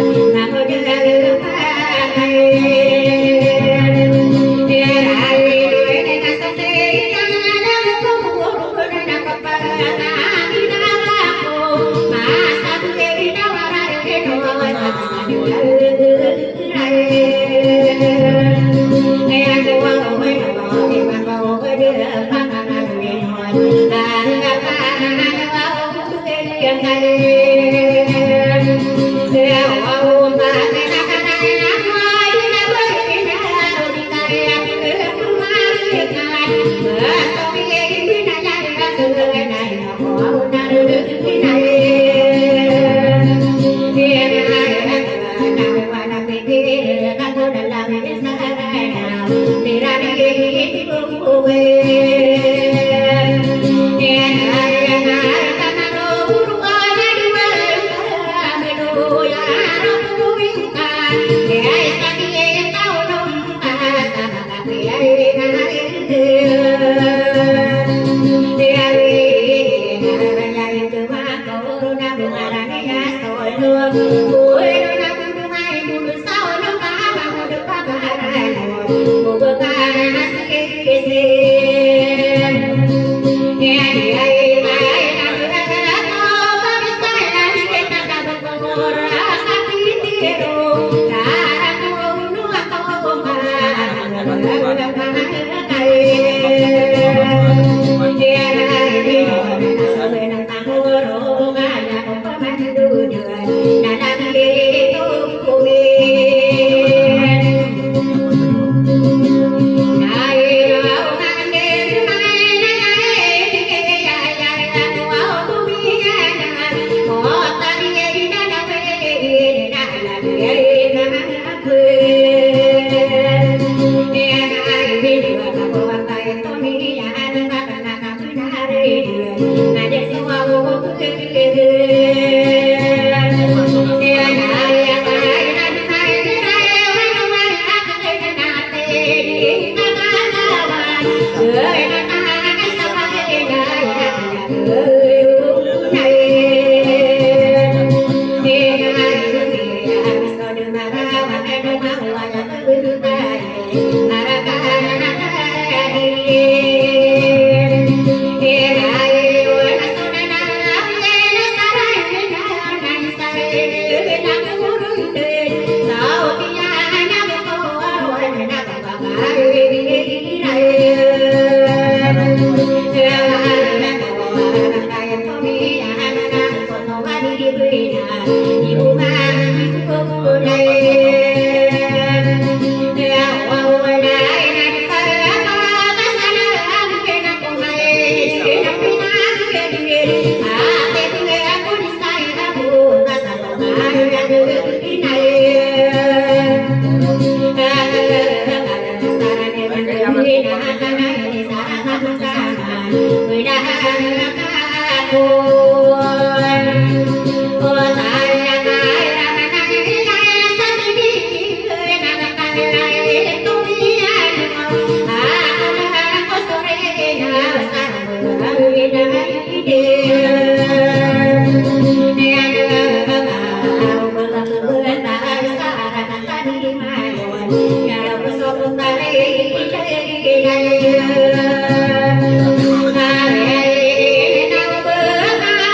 lỡ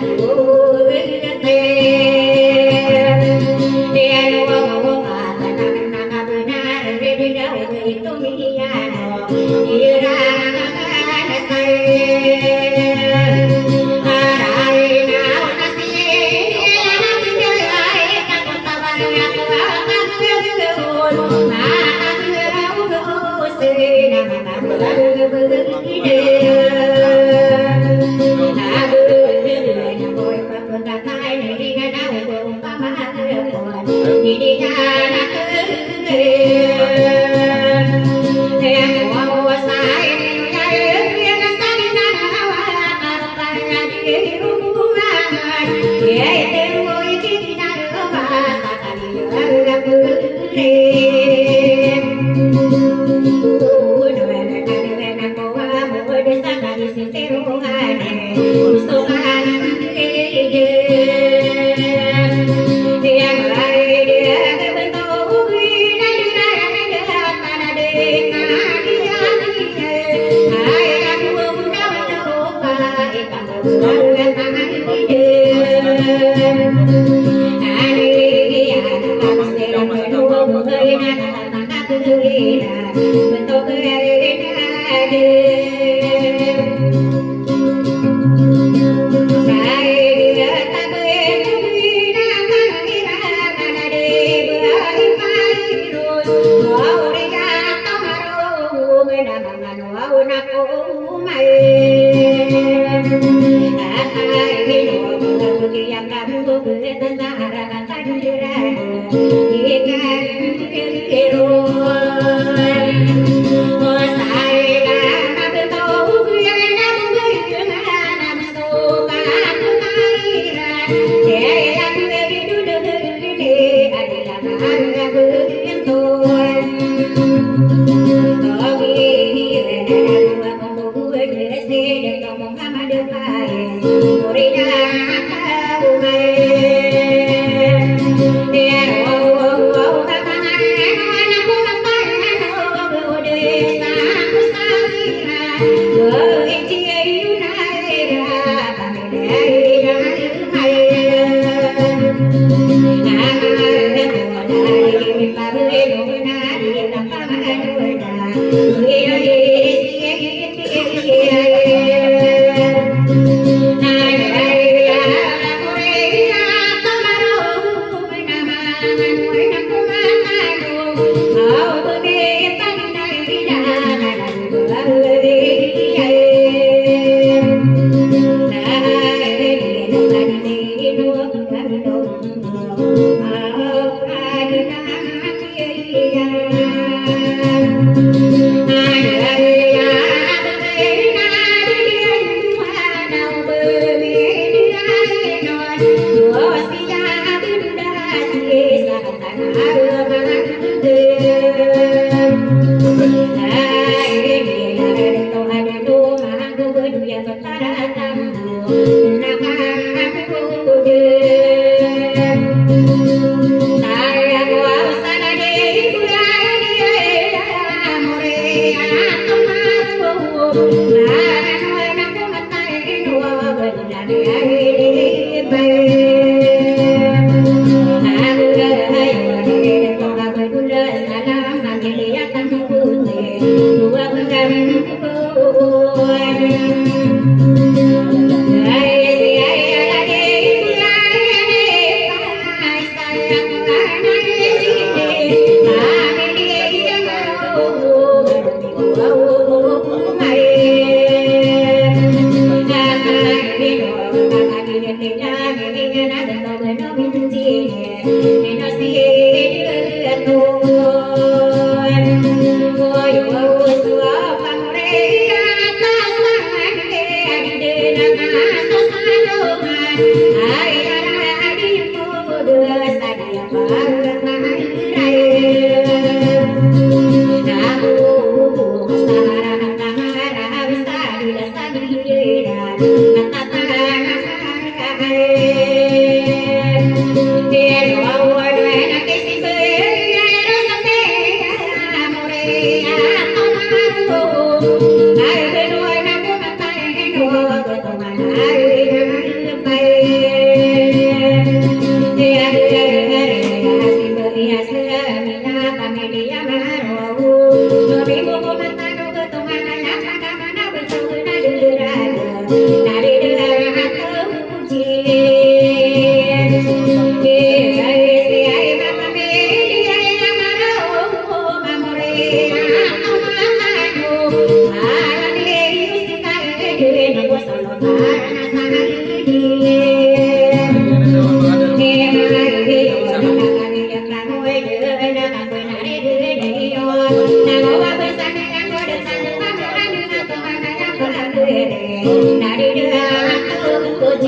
Bye.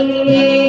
Hãy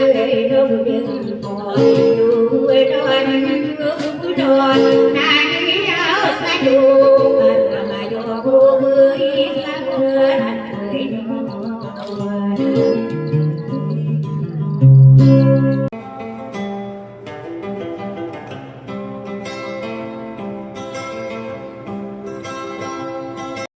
subscribe cho kênh Ghiền Mì Gõ để không bỏ lỡ